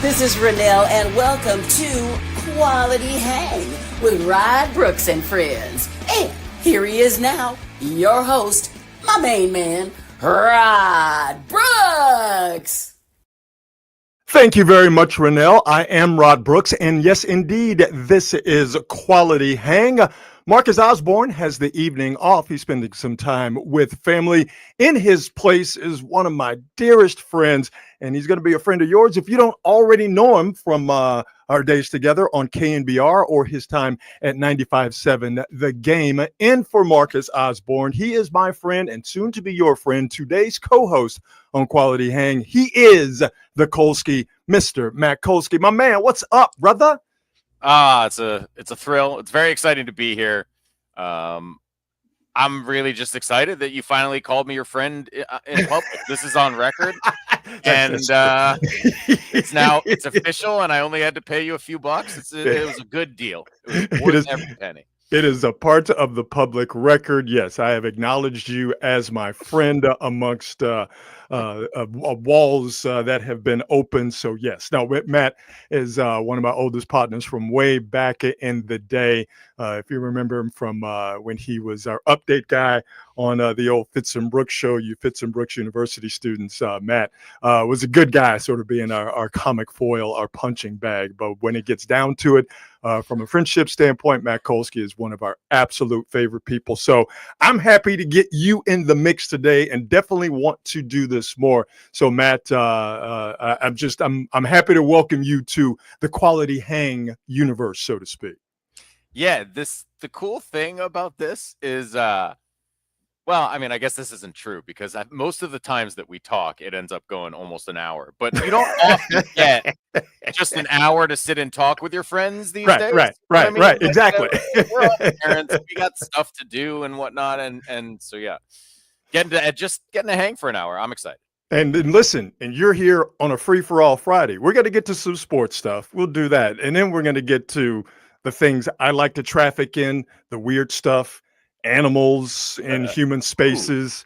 This is Renelle, and welcome to Quality Hang with Rod Brooks and friends. And here he is now, your host, my main man, Rod Brooks. Thank you very much, Renelle. I am Rod Brooks, and yes, indeed, this is Quality Hang. Marcus Osborne has the evening off. He's spending some time with family. In his place is one of my dearest friends, and he's going to be a friend of yours if you don't already know him from our days together on KNBR or his time at 95.7 The Game. In for Marcus Osborne, he is my friend and soon to be your friend, today's co-host on Quality Hang. He is the Kolsky, Mr. Matt Kolsky. My man, what's up, brother? It's a thrill. It's very exciting to be here. I'm really just excited that you finally called me your friend in public. This is on record, and it's official. And I only had to pay you a few bucks. It was a good deal. It was worth every penny. It is a part of the public record. Yes, I have acknowledged you as my friend amongst walls that have been open. So yes, now Matt is one of my oldest partners from way back in the day. If you remember him from when he was our update guy on the old Fitz and Brooks show, you Fitz and Brooks University students, Matt was a good guy, sort of being our comic foil, our punching bag. But when it gets down to it, from a friendship standpoint, Matt Kolsky is one of our absolute favorite people. So I'm happy to get you in the mix today and definitely want to do this more. So Matt, I'm happy to welcome you to the Quality Hang universe, so to speak. Yeah, the cool thing about this is well, I mean, I guess this isn't true because most of the times that we talk, it ends up going almost an hour. But you don't often get just an hour to sit and talk with your friends these days. Right. Exactly. We're all parents. We got stuff to do and whatnot. And so, yeah, getting to hang for an hour. I'm excited. And then listen, and you're here on a free-for-all Friday. We're going to get to some sports stuff. We'll do that. And then we're going to get to the things I like to traffic in, the weird stuff. Animals in human spaces,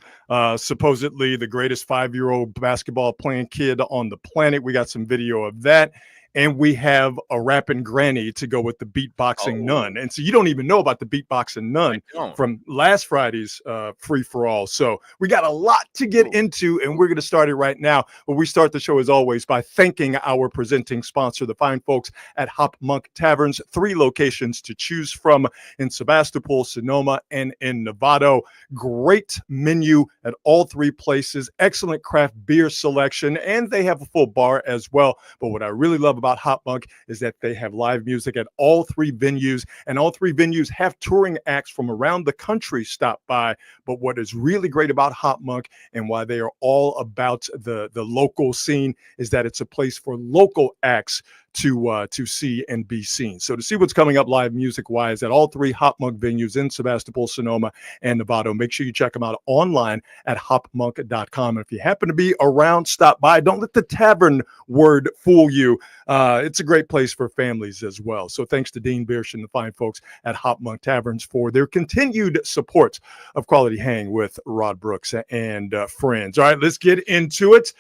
supposedly the greatest 5-year-old basketball playing kid on the planet. We got some video of that. And we have a rapping granny to go with the beatboxing nun. And so you don't even know about the beatboxing nun from last Friday's free-for-all. So we got a lot to get into, and we're going to start it right now. But we start the show, as always, by thanking our presenting sponsor, the fine folks at Hop Monk Taverns. 3 locations to choose from in Sebastopol, Sonoma, and in Novato. Great menu at all 3 places. Excellent craft beer selection, and they have a full bar as well. But what I really love about Hop Monk is that they have live music at all 3 venues, and all 3 venues have touring acts from around the country stop by. But what is really great about Hop Monk and why they are all about the local scene is that it's a place for local acts to see and be seen. So to see what's coming up live music wise at all 3 Hop Monk venues in Sebastopol, Sonoma, and Novato, make sure you check them out online at hopmonk.com. And if you happen to be around, stop by. Don't let the tavern word fool you. It's a great place for families as well. So thanks to Dean Biersch and the fine folks at Hop Monk Taverns for their continued support of Quality Hang with Rod Brooks and friends. All right, let's get into it.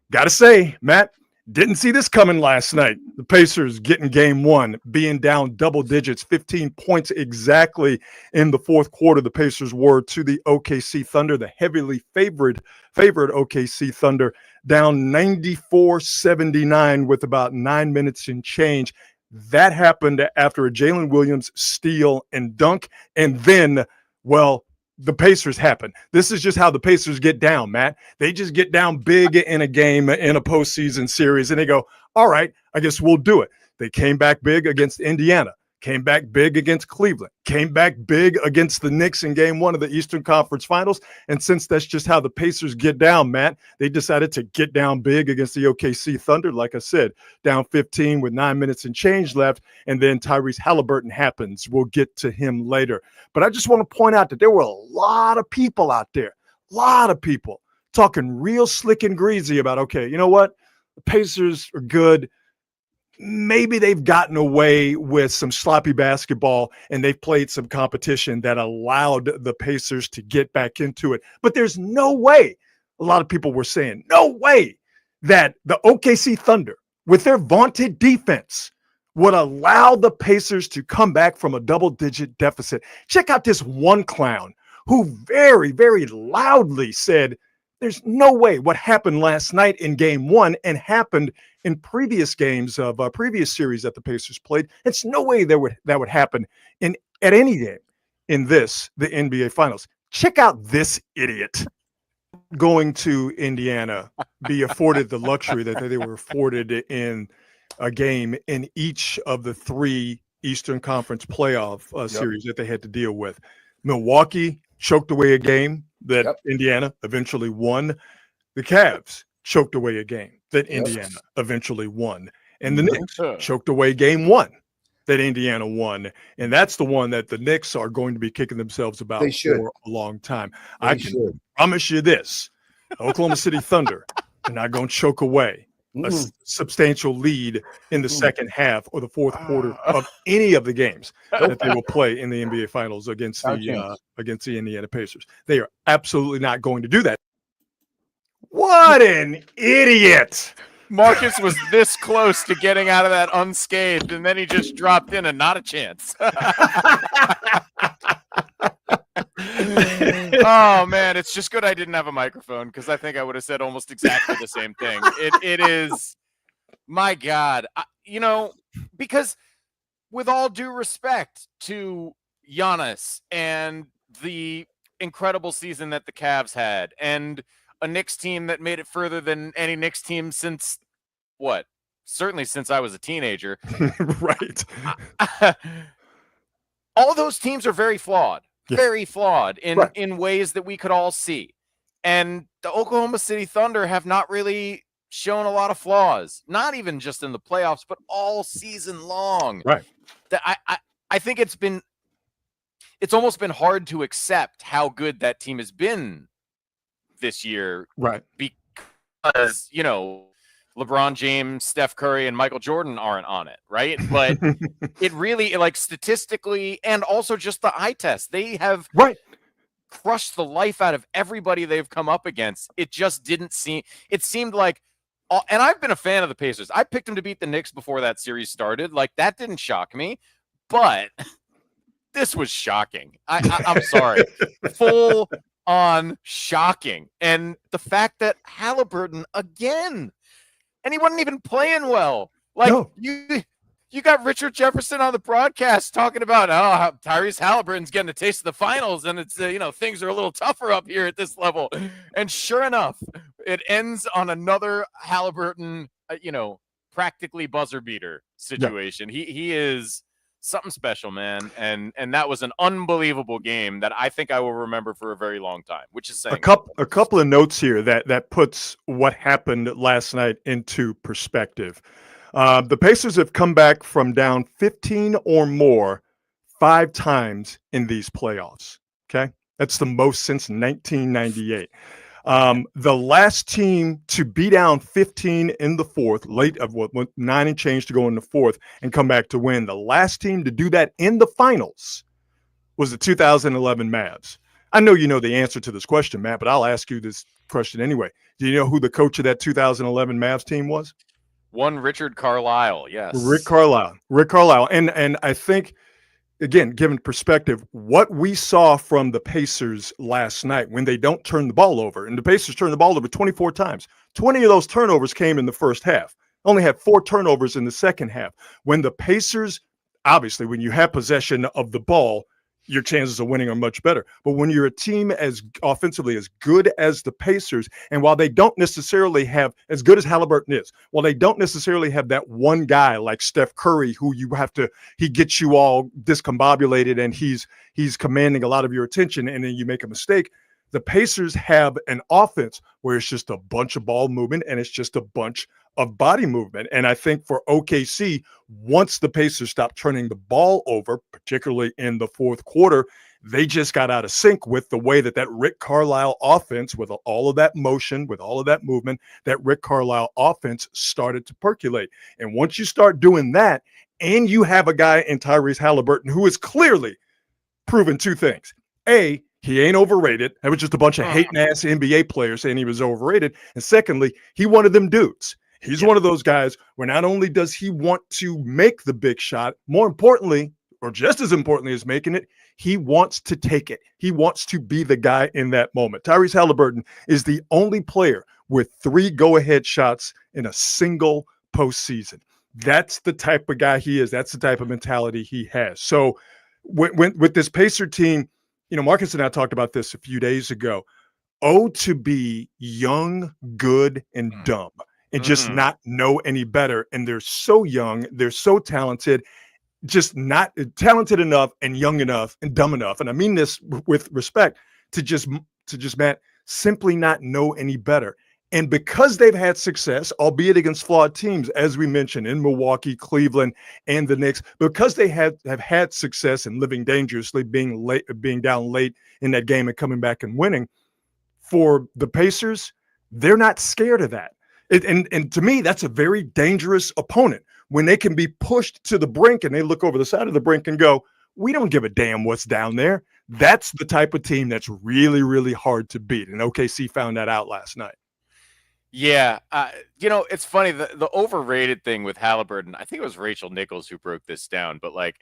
Gotta say, Matt, didn't see this coming last night. The Pacers getting game 1, being down double digits, 15 points exactly in the fourth quarter. The Pacers were to the OKC Thunder, the heavily favored OKC Thunder, down 94-79 with about 9 minutes and change. That happened after a Jalen Williams steal and dunk. And then, well, the Pacers happen. This is just how the Pacers get down, Matt. They just get down big in a game, in a postseason series, and they go, all right, I guess we'll do it. They came back big against Indiana, came back big against Cleveland, came back big against the Knicks in game 1 of the Eastern Conference Finals. And since that's just how the Pacers get down, Matt, they decided to get down big against the OKC Thunder. Like I said, down 15 with 9 minutes and change left. And then Tyrese Halliburton happens. We'll get to him later. But I just want to point out that there were a lot of people out there, talking real slick and greasy about, okay, you know what? The Pacers are good. Maybe they've gotten away with some sloppy basketball and they've played some competition that allowed the Pacers to get back into it. But there's no way, a lot of people were saying, no way that the OKC Thunder with their vaunted defense, would allow the Pacers to come back from a double-digit deficit. Check out this one clown who very, very loudly said, there's no way what happened last night in game one and happened in previous games of previous series that the Pacers played. It's no way that would happen at any game in the NBA Finals. Check out this idiot going to Indiana, be afforded the luxury that they were afforded in a game in each of the 3 Eastern Conference playoff series that they had to deal with. Milwaukee choked away a game that Indiana eventually won. The Cavs choked away a game that Indiana eventually won. And the Knicks choked away game 1 that Indiana won. And that's the one that the Knicks are going to be kicking themselves about for a long time. I can promise you this. Oklahoma City Thunder are not going to choke away a substantial lead in the second half or the fourth quarter of any of the games that they will play in the NBA Finals against the Indiana Pacers. They are absolutely not going to do that. What an idiot! Marcus was this close to getting out of that unscathed, and then he just dropped in and not a chance. Oh man, it's just good I didn't have a microphone, because I think I would have said almost exactly the same thing. It is, my God, because with all due respect to Giannis and the incredible season that the Cavs had, and a Knicks team that made it further than any Knicks team since certainly since I was a teenager. Right. All those teams are very flawed. Very flawed in ways that we could all see. And the Oklahoma City Thunder have not really shown a lot of flaws, not even just in the playoffs, but all season long. Right. I think it's almost been hard to accept how good that team has been this year. Right. Because, LeBron James, Steph Curry, and Michael Jordan aren't on it, right? But it really, statistically, and also just the eye test, they have crushed the life out of everybody they've come up against. It just didn't seem, it seemed like, and I've been a fan of the Pacers. I picked them to beat the Knicks before that series started. That didn't shock me, but this was shocking. I'm sorry. Full on shocking. And the fact that Halliburton again, and he wasn't even playing well. You got Richard Jefferson on the broadcast talking about how Tyrese Halliburton's getting a taste of the finals, and it's things are a little tougher up here at this level. And sure enough, it ends on another Halliburton, practically buzzer beater situation. He is something special, man, and that was an unbelievable game that I think I will remember for a very long time, which is saying a couple of notes here that puts what happened last night into perspective. The Pacers have come back from down 15 or more 5 times in these playoffs. Okay, that's the most since 1998. The last team to be down 15 in the fourth, late of 9 and change to go in the fourth and come back to win. The last team to do that in the finals was the 2011 Mavs. I know you know the answer to this question, Matt, but I'll ask you this question anyway. Do you know who the coach of that 2011 Mavs team was? One Richard Carlisle, yes. Rick Carlisle. And I think, again, given perspective, what we saw from the Pacers last night when they don't turn the ball over, and the Pacers turned the ball over 24 times. 20 of those turnovers came in the first half. Only had 4 turnovers in the second half. When the Pacers, obviously, when you have possession of the ball, your chances of winning are much better. But when you're a team as offensively as good as the Pacers, and while they don't necessarily have, as good as Halliburton is, while they don't necessarily have that one guy like Steph Curry who he gets you all discombobulated and he's commanding a lot of your attention, and then you make a mistake. The Pacers have an offense where it's just a bunch of ball movement and it's just a bunch of body movement. And I think for OKC, once the Pacers stopped turning the ball over, particularly in the fourth quarter, they just got out of sync with the way that Rick Carlisle offense, with all of that motion, with all of that movement, that Rick Carlisle offense started to percolate. And once you start doing that, and you have a guy in Tyrese Halliburton who is clearly proven 2 things. A, he ain't overrated. That was just a bunch of hating ass NBA players saying he was overrated. And secondly, he one of them dudes. He's one of those guys where not only does he want to make the big shot, more importantly, or just as importantly as making it, he wants to take it. He wants to be the guy in that moment. Tyrese Halliburton is the only player with 3 go-ahead shots in a single postseason. That's the type of guy he is. That's the type of mentality he has. So with this Pacer team, Marcus and I talked about this a few days ago. To be young, good, and dumb and just not know any better. And they're so young. They're so talented, just not talented enough and young enough and dumb enough. And I mean this with respect to just Matt, simply not know any better. And because they've had success, albeit against flawed teams, as we mentioned in Milwaukee, Cleveland, and the Knicks, because they have had success in living dangerously, being down late in that game and coming back and winning, for the Pacers, they're not scared of that. And to me, that's a very dangerous opponent when they can be pushed to the brink and they look over the side of the brink and go, we don't give a damn what's down there. That's the type of team that's really, really hard to beat. And OKC found that out last night. Yeah. It's funny. The overrated thing with Halliburton, I think it was Rachel Nichols who broke this down, but like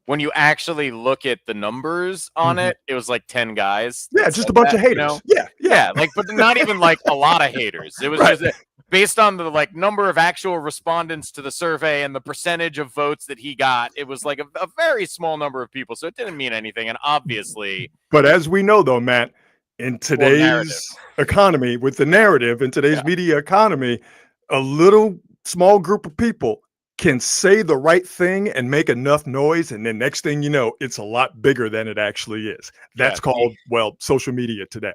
when you actually look at the numbers on it was like 10 guys. Yeah, just a bunch of haters. Yeah. Like, but not even like a lot of haters. It was just based on the like number of actual respondents to the survey and the percentage of votes that he got. It was like a very small number of people. So it didn't mean anything. And obviously. But as we know, though, Matt, in today's economy, with the narrative, in today's media economy, a little small group of people can say the right thing and make enough noise, and then next thing you know, it's a lot bigger than it actually is. That's called, social media today.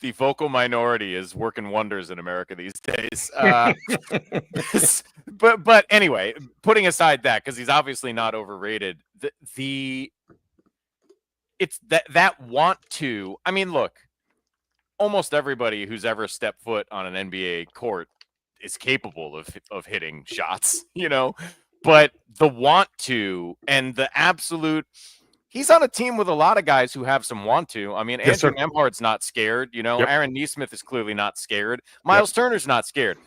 The vocal minority is working wonders in America these days. But anyway, putting aside that, because he's obviously not overrated, it's that want to. I mean, look, almost everybody who's ever stepped foot on an NBA court is capable of hitting shots, but the want to and the absolute. He's on a team with a lot of guys who have some want to. I mean, Andrew Nembhard's not scared. Aaron Nesmith is clearly not scared. Miles Turner's not scared.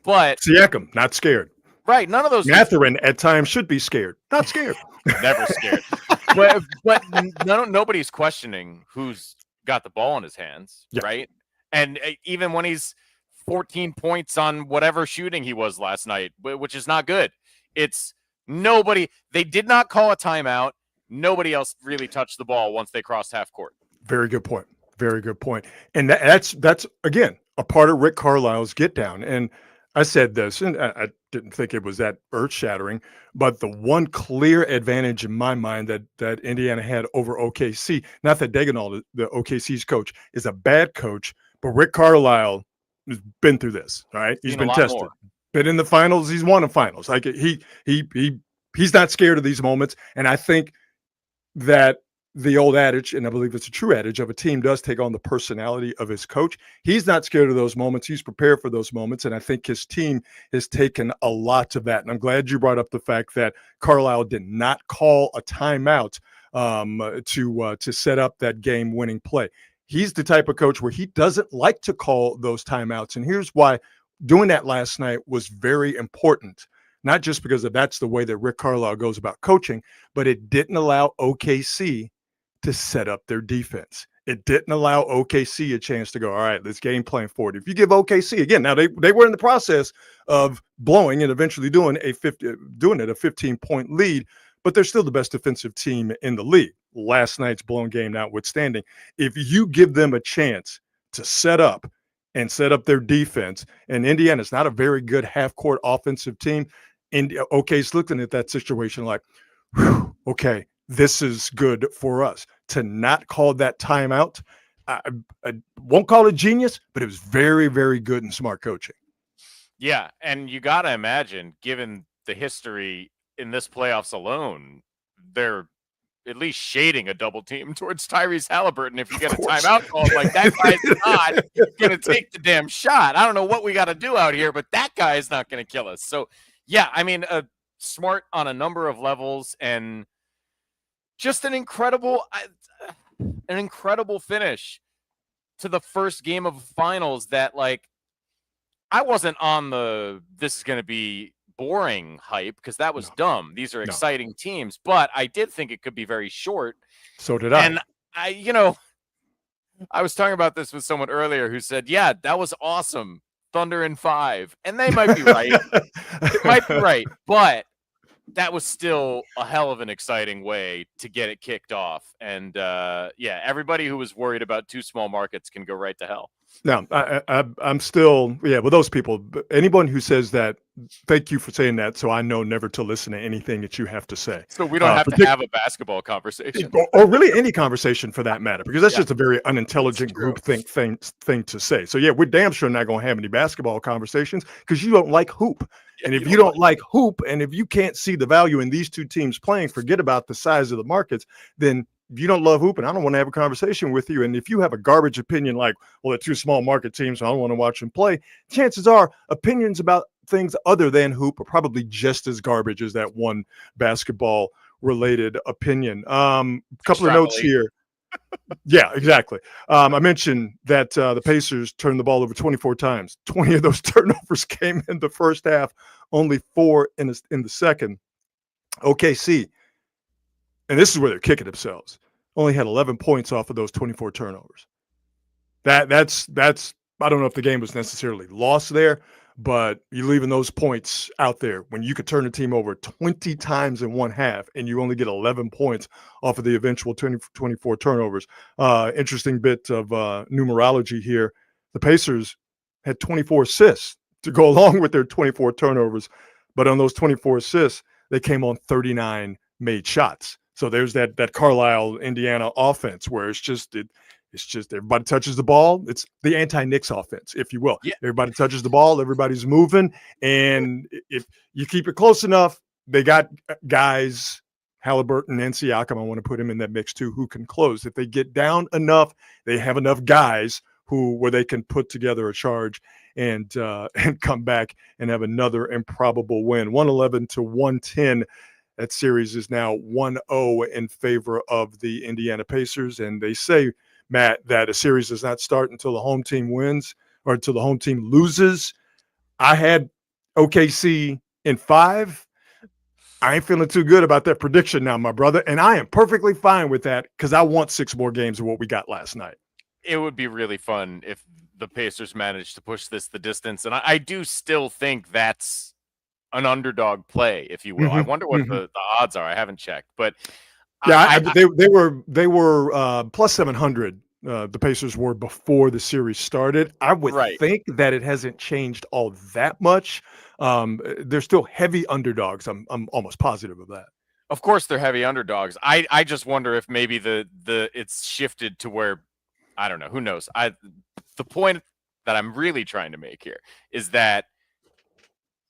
But Siakam, not scared. Right. None of those. Mathurin at times should be scared. Not scared. Never scared. but nobody's questioning who's got the ball in his hands, right? And even when he's 14 points on whatever shooting he was last night, which is not good. It's nobody. They did not call a timeout. Nobody else really touched the ball once they crossed half court. Very good point. Very good point. And that's again a part of Rick Carlisle's get down. And I said this, and I didn't think it was that earth-shattering, but the one clear advantage in my mind that Indiana had over OKC, not that Daigneault, the OKC's coach, is a bad coach, but Rick Carlisle has been through this, right? He's been tested. More. Been in the finals. He's won the finals. Like he's not scared of these moments. And I think that the old adage, and I believe it's a true adage, of a team does take on the personality of his coach. He's not scared of those moments. He's prepared for those moments. And I think his team has taken a lot of that. And I'm glad you brought up the fact that Carlisle did not call a timeout to set up that game-winning play. He's the type of coach where he doesn't like to call those timeouts. And here's why doing that last night was very important. Not just because that's the way that Rick Carlisle goes about coaching, but it didn't allow OKC to set up their defense. It didn't allow OKC a chance to go, all right, let's game plan forward. If you give OKC, again, now they were in the process of blowing and eventually doing a 15-point lead, but they're still the best defensive team in the league. Last night's blown game notwithstanding. If you give them a chance to set up their defense, and Indiana's not a very good half-court offensive team, and OK's looking at that situation like, okay, this is good for us. To not call that timeout, I won't call it genius, but it was very, very good and smart coaching. Yeah, and you got to imagine, given the history in this playoffs alone, they're at least shading a double team towards Tyrese Halliburton if you get a timeout call. Like, that guy's not going to take the damn shot. I don't know what we got to do out here, but that guy is not going to kill us. So, yeah, I mean, smart on a number of levels and just an incredible finish to the first game of finals that, like, I wasn't on the this is going to be boring hype because that was dumb. These are exciting teams, but I did think it could be very short. So did I. And I was talking about this with someone earlier who said, "Yeah, that was awesome, Thunder in 5," and they might be right. It might be right, but that was still a hell of an exciting way to get it kicked off. And everybody who was worried about two small markets can go right to hell. Now, I'm still, with those people, anyone who says that, thank you for saying that. So I know never to listen to anything that you have to say. So we don't have to have a basketball conversation. Or really any conversation for that matter, because that's just a very unintelligent group thing to say. So we're damn sure not going to have any basketball conversations because you don't like hoop. And if you don't like hoop, and if you can't see the value in these two teams playing, forget about the size of the markets, then if you don't love hoop, and I don't want to have a conversation with you. And if you have a garbage opinion like, well, they're two small market teams, so I don't want to watch them play, chances are opinions about things other than hoop are probably just as garbage as that one basketball related opinion. Couple of notes here. Yeah, exactly. I mentioned that the Pacers turned the ball over 24 times. 20 of those turnovers came in the first half, only 4 in the second. OKC, and this is where they're kicking themselves, only had 11 points off of those 24 turnovers. That's I don't know if the game was necessarily lost there, but you're leaving those points out there when you could turn a team over 20 times in one half and you only get 11 points off of the eventual 24 turnovers. Interesting bit of numerology here. The Pacers had 24 assists to go along with their 24 turnovers, but on those 24 assists, they came on 39 made shots. So there's that Carlisle, Indiana offense where it's just everybody touches the ball. It's the anti-Knicks offense, if you will. Yeah. Everybody touches the ball. Everybody's moving. And if you keep it close enough, they got guys, Halliburton and Siakam, I want to put him in that mix too, who can close. If they get down enough, they have enough guys where they can put together a charge and come back and have another improbable win. 111-110. That series is now 1-0 in favor of the Indiana Pacers. And they say, Matt, that a series does not start until the home team wins or until the home team loses. I had OKC in 5. I ain't feeling too good about that prediction now, my brother. And I am perfectly fine with that because I want 6 more games of what we got last night. It would be really fun if the Pacers managed to push this the distance. And I do still think that's an underdog play, if you will. I wonder what the odds are. I haven't checked, but they were plus 700. The Pacers were before the series started. I would think that it hasn't changed all that much. They're still heavy underdogs. I'm almost positive of that. Of course, they're heavy underdogs. I just wonder if maybe it's shifted to where, I don't know. Who knows? The point that I'm really trying to make here is that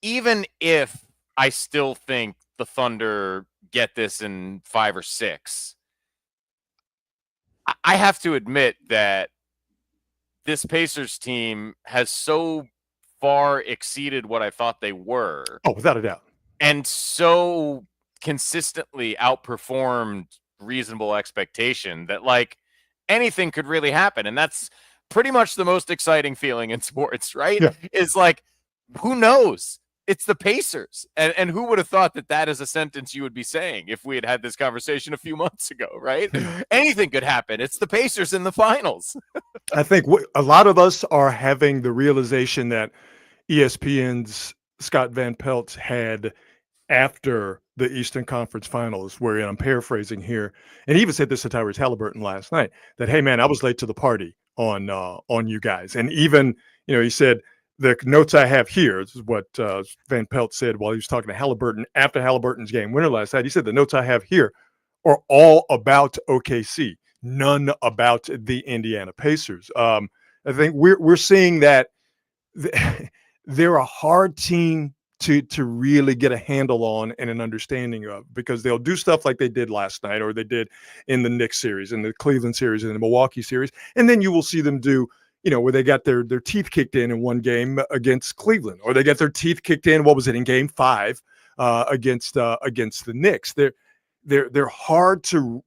even if I still think the Thunder get this in 5 or 6, I have to admit that this Pacers team has so far exceeded what I thought they were. Oh, without a doubt. And so consistently outperformed reasonable expectation that, like, anything could really happen. And that's pretty much the most exciting feeling in sports, right? Yeah. Is like, who knows? It's the Pacers. And who would have thought that is a sentence you would be saying if we had this conversation a few months ago, right? Anything could happen. It's the Pacers in the finals. I think a lot of us are having the realization that ESPN's Scott Van Pelt had after the Eastern Conference Finals, where, and I'm paraphrasing here, and he even said this to Tyrese Halliburton last night, that, hey, man, I was late to the party on you guys. And even, he said, the notes I have here, this is what Van Pelt said while he was talking to Halliburton after Halliburton's game winner last night. He said, the notes I have here are all about OKC, none about the Indiana Pacers. I think we're seeing that they're a hard team to really get a handle on and an understanding of, because they'll do stuff like they did last night, or they did in the Knicks series, in the Cleveland series, in the Milwaukee series, and then you will see them do, where they got their teeth kicked in one game against Cleveland, or they got their teeth kicked in, what was it, in game 5 against the Knicks. They're hard to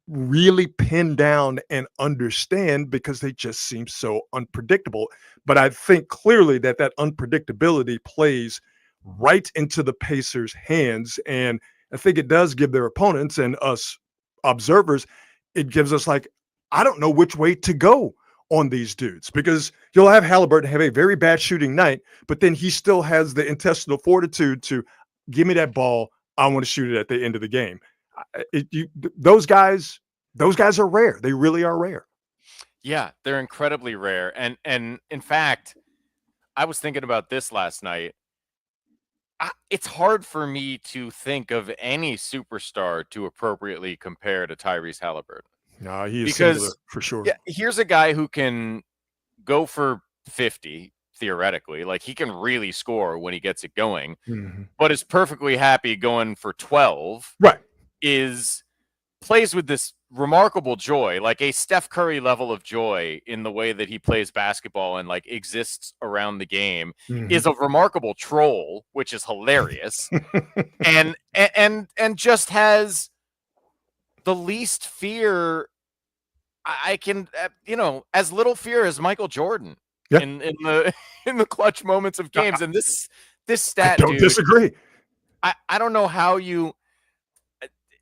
really pin down and understand because they just seem so unpredictable. But I think clearly that unpredictability plays right into the Pacers' hands. And I think it does give their opponents and us observers, it gives us like, I don't know which way to go on these dudes, because you'll have Halliburton have a very bad shooting night, but then he still has the intestinal fortitude to give me that ball. I want to shoot it at the end of the game. Those guys are rare. They really are rare. Yeah, they're incredibly rare. And in fact, I was thinking about this last night. It's hard for me to think of any superstar to appropriately compare to Tyrese Halliburton. No, he is singular for sure. Yeah, here's a guy who can go for 50 theoretically. Like, he can really score when he gets it going, but is perfectly happy going for 12. Right. Plays with this remarkable joy, like a Steph Curry level of joy in the way that he plays basketball and like exists around the game, is a remarkable troll, which is hilarious. and just has the least fear. I can, as little fear as Michael Jordan in the clutch moments of games. And this stat, I don't disagree. I don't know how you.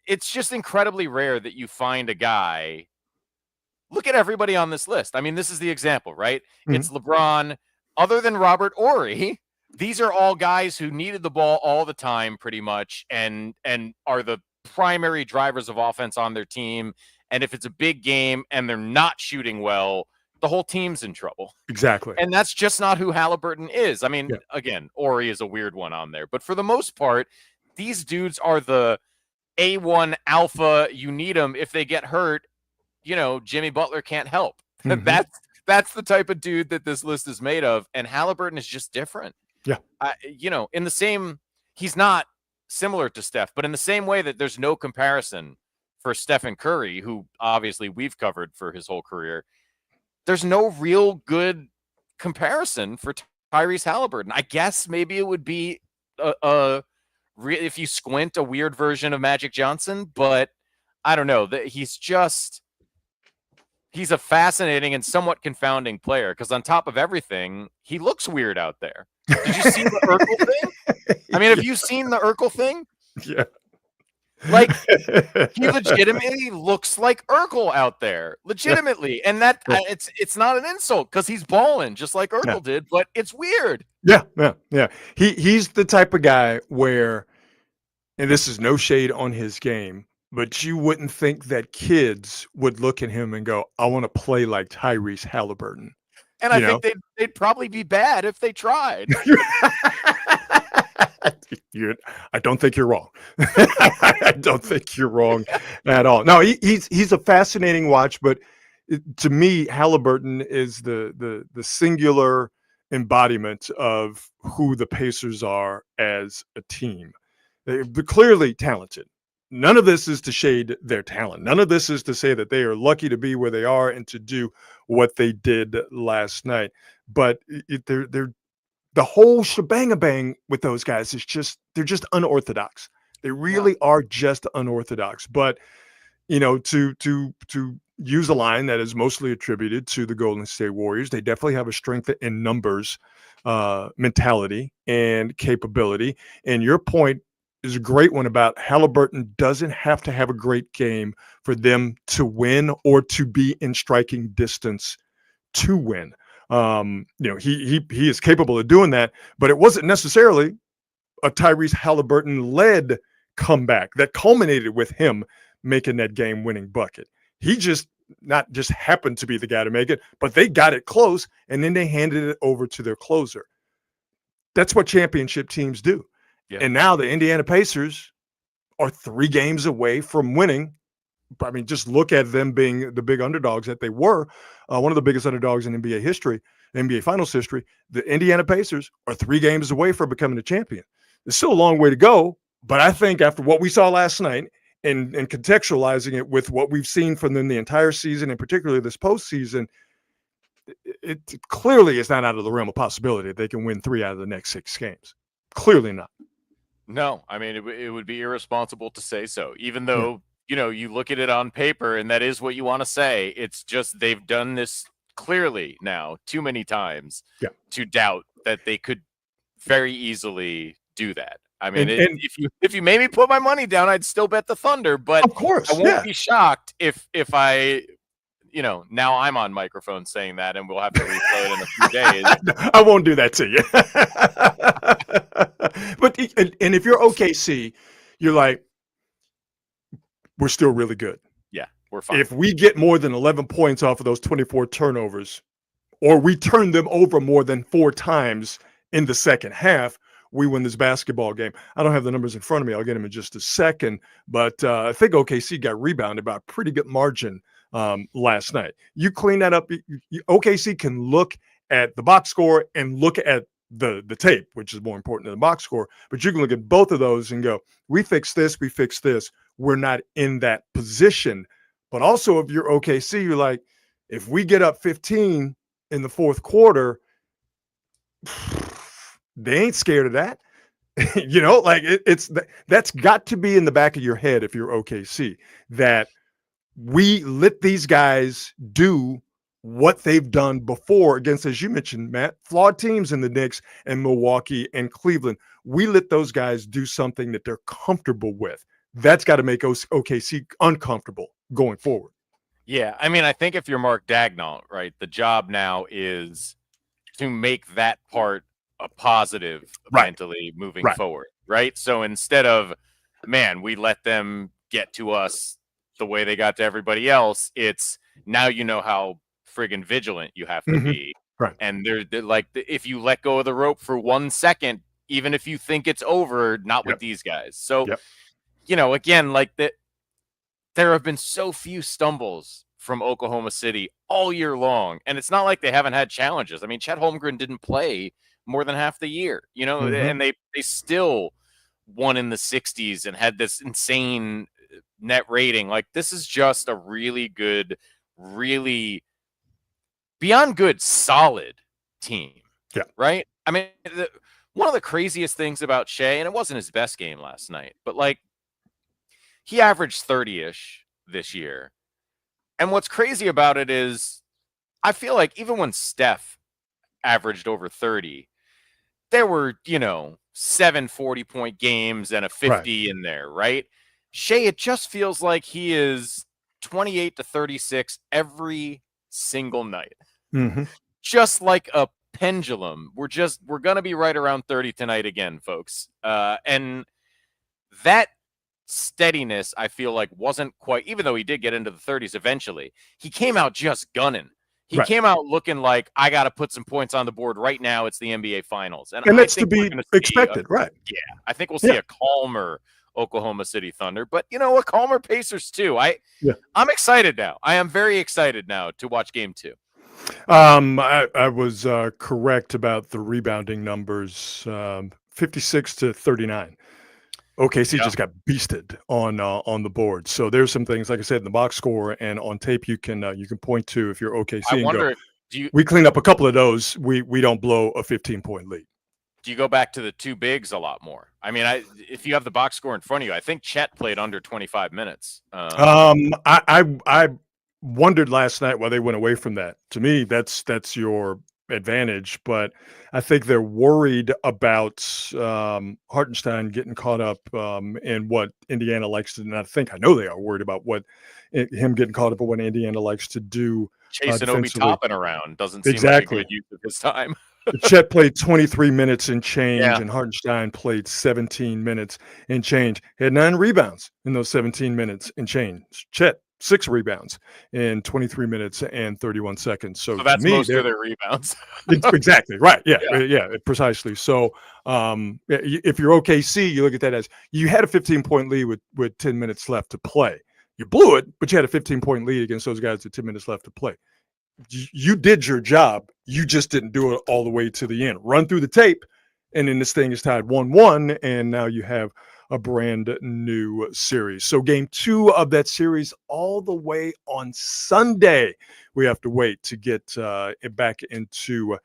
It's just incredibly rare that you find a guy. Look at everybody on this list. I mean, this is the example, right? It's LeBron. Other than Robert Horry, these are all guys who needed the ball all the time, pretty much, and are the primary drivers of offense on their team. And if it's a big game and they're not shooting well, the whole team's in trouble. Exactly. And that's just not who Halliburton is. I mean, again, Horry is a weird one on there. But for the most part, these dudes are the A1 alpha. You need them. If they get hurt, Jimmy Butler can't help. That's the type of dude that this list is made of. And Halliburton is just different. Yeah. In the same, he's not similar to Steph, but in the same way that there's no comparison for Stephen Curry, who obviously we've covered for his whole career, there's no real good comparison for Tyrese Halliburton. I guess maybe it would be if you squint, a weird version of Magic Johnson, but I don't know. He's a fascinating and somewhat confounding player, because on top of everything, he looks weird out there. Did you see the Urkel thing? I mean, have you seen the Urkel thing? Yeah. Like, he legitimately looks like Urkel out there, legitimately. And that it's not an insult, because he's balling just like Urkel did, but it's weird. Yeah. He's the type of guy where, and this is no shade on his game, but you wouldn't think that kids would look at him and go, I want to play like Tyrese Halliburton. And I think they'd probably be bad if they tried. I don't think you're wrong. I don't think you're wrong at all. No, he's a fascinating watch, but to me, Halliburton is the singular embodiment of who the Pacers are as a team. They're clearly talented. None of this is to shade their talent. None of this is to say that they are lucky to be where they are and to do what they did last night. But they're the whole shebang with those guys is they're just unorthodox. They really are just unorthodox. But to use a line that is mostly attributed to the Golden State Warriors, they definitely have a strength in numbers, mentality, and capability. And your point is a great one about Halliburton doesn't have to have a great game for them to win or to be in striking distance to win. He is capable of doing that, but it wasn't necessarily a Tyrese Halliburton led comeback that culminated with him making that game winning bucket. He not just happened to be the guy to make it, but they got it close and then they handed it over to their closer. That's what championship teams do. Yeah. And now the Indiana Pacers are 3 games away from winning. I mean, just look at them being the big underdogs that they were, one of the biggest underdogs in NBA history, NBA Finals history. The Indiana Pacers are 3 games away from becoming a champion. There's still a long way to go, but I think after what we saw last night and contextualizing it with what we've seen from them the entire season, and particularly this postseason, it clearly is not out of the realm of possibility that they can win 3 out of the next 6 games. Clearly not. No, I mean, it would be irresponsible to say so, even though, you look at it on paper and that is what you want to say. It's just they've done this clearly now too many times Yeah. to doubt that they could very easily do that. I mean, And if you made me put my money down, I'd still bet the Thunder, but of course, I won't yeah. be shocked if I, now I'm on microphone saying that, and we'll have to replay it in a few days. I won't do that to you. But and if you're OKC, you're like, we're still really good. Yeah, we're fine. If we get more than 11 points off of those 24 turnovers, or we turn them over more than 4 times in the second half, we win this basketball game. I don't have the numbers in front of me. I'll get them in just a second. But I think OKC got rebounded by a pretty good margin last night. You clean that up. OKC can look at the box score and look at the tape, which is more important than the box score. But you can look at both of those and go, we fixed this, we fixed this. We're not in that position. But also, if you're OKC, you're like, if we get up 15 in the fourth quarter, they ain't scared of that. That's got to be in the back of your head if you're OKC, that we let these guys do what they've done before against, as you mentioned, Matt, flawed teams in the Knicks and Milwaukee and Cleveland. We let those guys do something that they're comfortable with. That's got to make OKC uncomfortable going forward. Yeah, I mean, I think if you're Mark Daigneault, right, the job now is to make that part a positive mentally moving forward, right? So instead of, man, we let them get to us the way they got to everybody else, it's now you know how friggin' vigilant you have to be. Right. And they're like, if you let go of the rope for 1 second, even if you think it's over, not with these guys. So, again, like that, there have been so few stumbles from Oklahoma City all year long. And it's not like they haven't had challenges. I mean, Chet Holmgren didn't play more than half the year, and they still won in the 60s and had this insane net rating. Like, this is just a really good, really beyond good, solid team. Yeah. Right. I mean, one of the craziest things about Shea, and it wasn't his best game last night, but like he averaged 30-ish this year. And what's crazy about it is I feel like even when Steph averaged over 30, there were, 7 40-point games and a 50 in there, right? Shea, it just feels like he is 28 to 36 every single night. Mm-hmm. Just like a pendulum. We're going to be right around 30 tonight again, folks. And that steadiness, I feel like, wasn't quite, even though he did get into the 30s eventually, he came out just gunning. He came out looking like, I got to put some points on the board right now. It's the NBA Finals. And that's to be expected, right? Yeah. I think we'll see a calmer Oklahoma City Thunder, but a calmer Pacers too. I'm excited now. I am very excited now to watch game 2. I was correct about the rebounding numbers, 56 to 39. OKC just got beasted on the board. So there's some things, like I said, in the box score and on tape you can point to if you're OKC. I wonder, we clean up a couple of those. We don't blow a 15-point lead. Do you go back to the two bigs a lot more? I mean, if you have the box score in front of you, I think Chet played under 25 minutes. I wondered last night why they went away from that. To me, that's your advantage, but I think they're worried about Hartenstein getting caught up in what Indiana likes to do. And I know they are worried about him getting caught up in what Indiana likes to do. Chasing Obi Toppin around doesn't seem like a good use of his time. Chet played 23 minutes and change, and Hartenstein played 17 minutes and change. He had 9 rebounds in those 17 minutes and change. Chet, 6 rebounds in 23 minutes and 31 seconds. So that's most of their rebounds. Exactly. Right. Yeah, precisely. So if you're OKC, you look at that as you had a 15-point lead with 10 minutes left to play. You blew it, but you had a 15-point lead against those guys with 10 minutes left to play. You did your job. You just didn't do it all the way to the end. Run through the tape, and then this thing is tied 1-1, and now you have a brand new series. So game 2 of that series all the way on Sunday. We have to wait to get it back into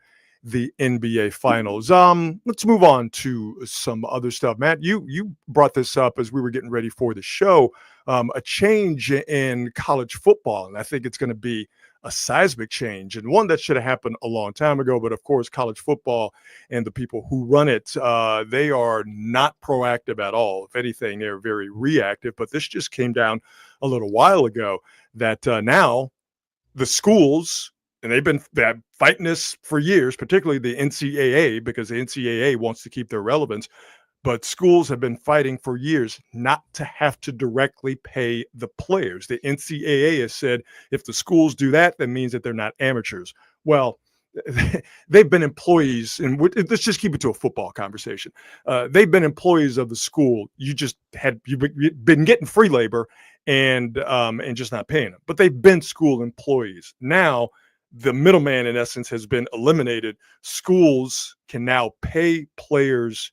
the NBA Finals. Let's move on to some other stuff. Matt, you brought this up as we were getting ready for the show, a change in college football, and I think it's going to be a seismic change, and one that should have happened a long time ago. But of course, college football and the people who run it, they are not proactive at all. If anything, they're very reactive. But this just came down a little while ago that now the schools, and they've been fighting this for years, particularly the NCAA, because the NCAA wants to keep their relevance. But schools have been fighting for years not to have to directly pay the players. The NCAA has said if the schools do that, that means that they're not amateurs. Well, they've been employees, and let's just keep it to a football conversation. They've been employees of the school. You've been getting free labor and just not paying them. But they've been school employees. Now, the middleman, in essence, has been eliminated. Schools can now pay players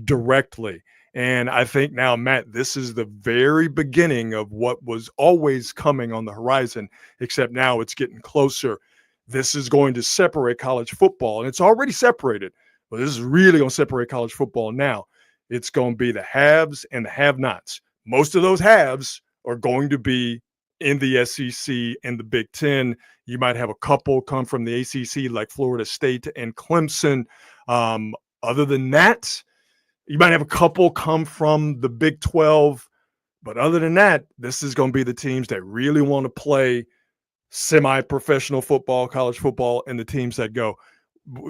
directly. And I think now, Matt, this is the very beginning of what was always coming on the horizon, except now it's getting closer. This is going to separate college football, and it's already separated, but this is really going to separate college football now. It's going to be the haves and the have-nots. Most of those haves are going to be in the SEC and the Big Ten. You might have a couple come from the ACC, like Florida State and Clemson. Other than that, you might have a couple come from the Big 12, but other than that, this is going to be the teams that really want to play semi-professional football, college football, and the teams that go,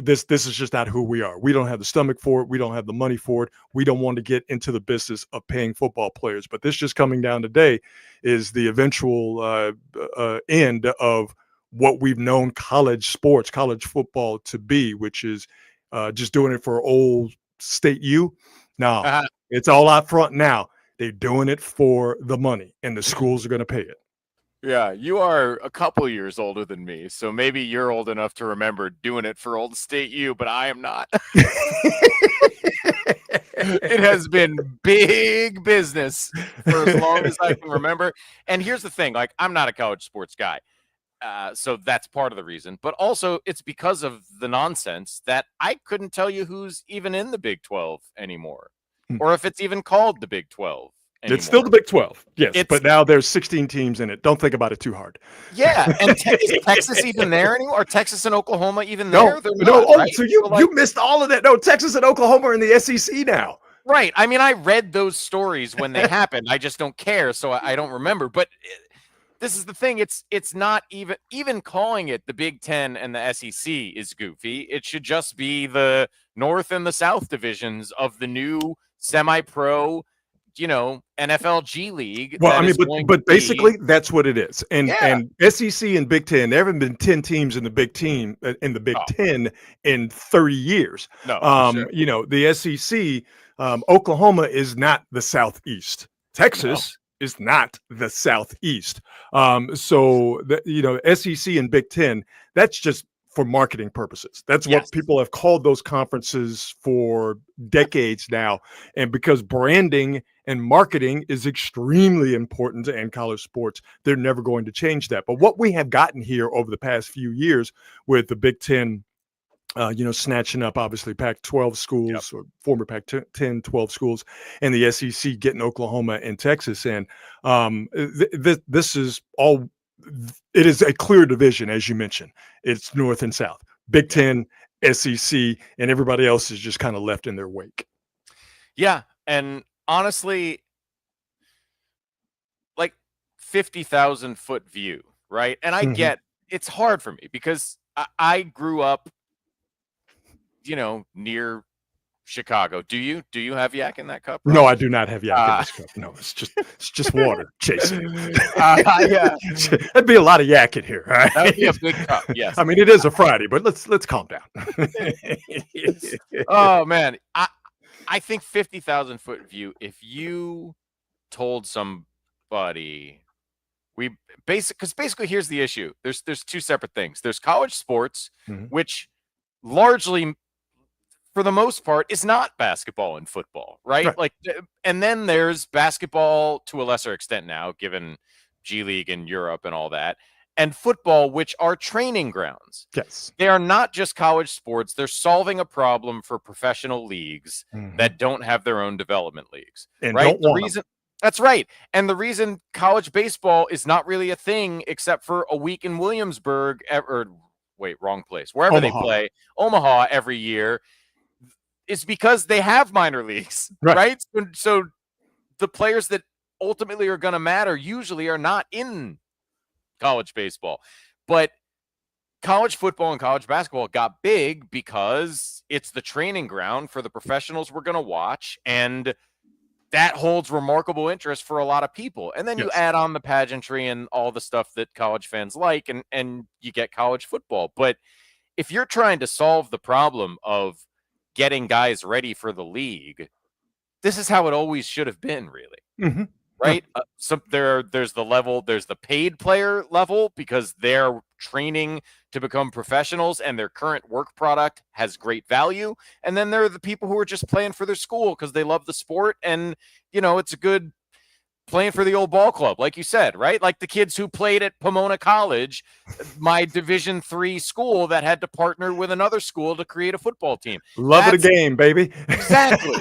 this is just not who we are. We don't have the stomach for it. We don't have the money for it. We don't want to get into the business of paying football players. But this just coming down today is the eventual end of what we've known college sports, college football to be, which is just doing it for old State U. Now, it's all out front now. They're doing it for the money, and the schools are going to pay it. Yeah, you are a couple years older than me, so maybe you're old enough to remember doing it for old State U, but I am not. It has been big business for as long as I can remember. And here's the thing, like, I'm not a college sports guy. So that's part of the reason, but also it's because of the nonsense that I couldn't tell you who's even in the Big 12 anymore, or if it's even called the Big 12 anymore. It's still the Big 12, yes, but now there's 16 teams in it. Don't think about it too hard. Yeah, and is Texas even there anymore? Are Texas and Oklahoma even there? No. Right? So you missed all of that. No, Texas and Oklahoma are in the SEC now. Right. I mean, I read those stories when they happened. I just don't care, so I don't remember. But this is the thing. It's not even calling it the Big Ten and the SEC is goofy. It should just be the North and the South divisions of the new semi-pro, NFL G League. Well, I mean, but basically that's what it is. And SEC and Big Ten, there haven't been 10 teams in the Big Ten in 30 years. No, sure. The SEC, Oklahoma is not the Southeast. Texas is not the Southeast. So SEC and Big Ten, that's just for marketing purposes. That's what people have called those conferences for decades now. And because branding and marketing is extremely important in college sports, they're never going to change that. But what we have gotten here over the past few years with the Big Ten, snatching up obviously Pac-12 schools or former Pac-10, 12 schools, and the SEC getting Oklahoma and Texas in. This is all. It is a clear division, as you mentioned. It's North and South, Big Ten, SEC, and everybody else is just kind of left in their wake. Yeah, and honestly, like 50,000 foot view, right? And I get it's hard for me because I grew up near Chicago. Do you have yak in that cup? Right? No, I do not have yak in this cup. No, it's just water, Jason. That'd be a lot of yak in here. Right? That would be a big cup. Yes. I mean, it is a Friday, but let's calm down. Oh man, I think 50,000 foot view. If you told somebody, basically here's the issue. There's two separate things. There's college sports, which largely, for the most part, is not basketball and football, right? Like, and then there's basketball to a lesser extent now, given G League in Europe and all that, and football, which are training grounds. Yes. They are not just college sports. They're solving a problem for professional leagues that don't have their own development leagues. And right? don't want them. That's right. And the reason college baseball is not really a thing except for a week in Williamsburg, or wait, wrong place, wherever they Omaha. play, Omaha every year, is because they have minor leagues, Right. right? So the players that ultimately are going to matter usually are not in college baseball. But college football and college basketball got big because it's the training ground for the professionals we're going to watch, and that holds remarkable interest for a lot of people. And then you Yes. add on the pageantry and all the stuff that college fans like, and you get college football. But if you're trying to solve the problem of getting guys ready for the league, this is how it always should have been, really. Mm-hmm. Right? So there's the paid player level, because they're training to become professionals and their current work product has great value. And then there are the people who are just playing for their school because they love the sport, and it's a good playing for the old ball club, like you said, right? Like the kids who played at Pomona College, my Division III school that had to partner with another school to create a football team. Love of the game, baby. Exactly.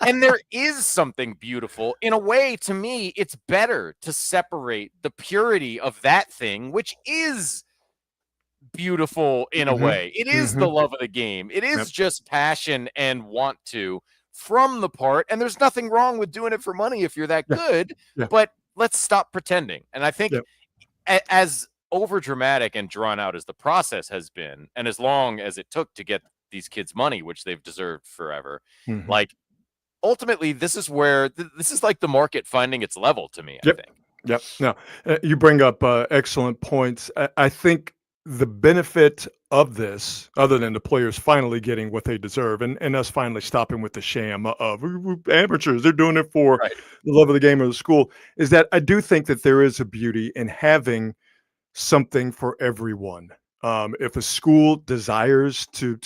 And there is something beautiful. In a way, to me, it's better to separate the purity of that thing, which is beautiful in a way. It is the love of the game. It is just passion and want to, from the part. And there's nothing wrong with doing it for money if you're that good. But let's stop pretending. And I think as over dramatic and drawn out as the process has been, and as long as it took to get these kids money, which they've deserved forever, like, ultimately, this is where this is like the market finding its level to me, I think. Yep. No, you bring up excellent points. I think the benefit of this, other than the players finally getting what they deserve, and us finally stopping with the sham of we're amateurs, they're doing it for the love of the game of the school, is that I do think that there is a beauty in having something for everyone. If a school desires to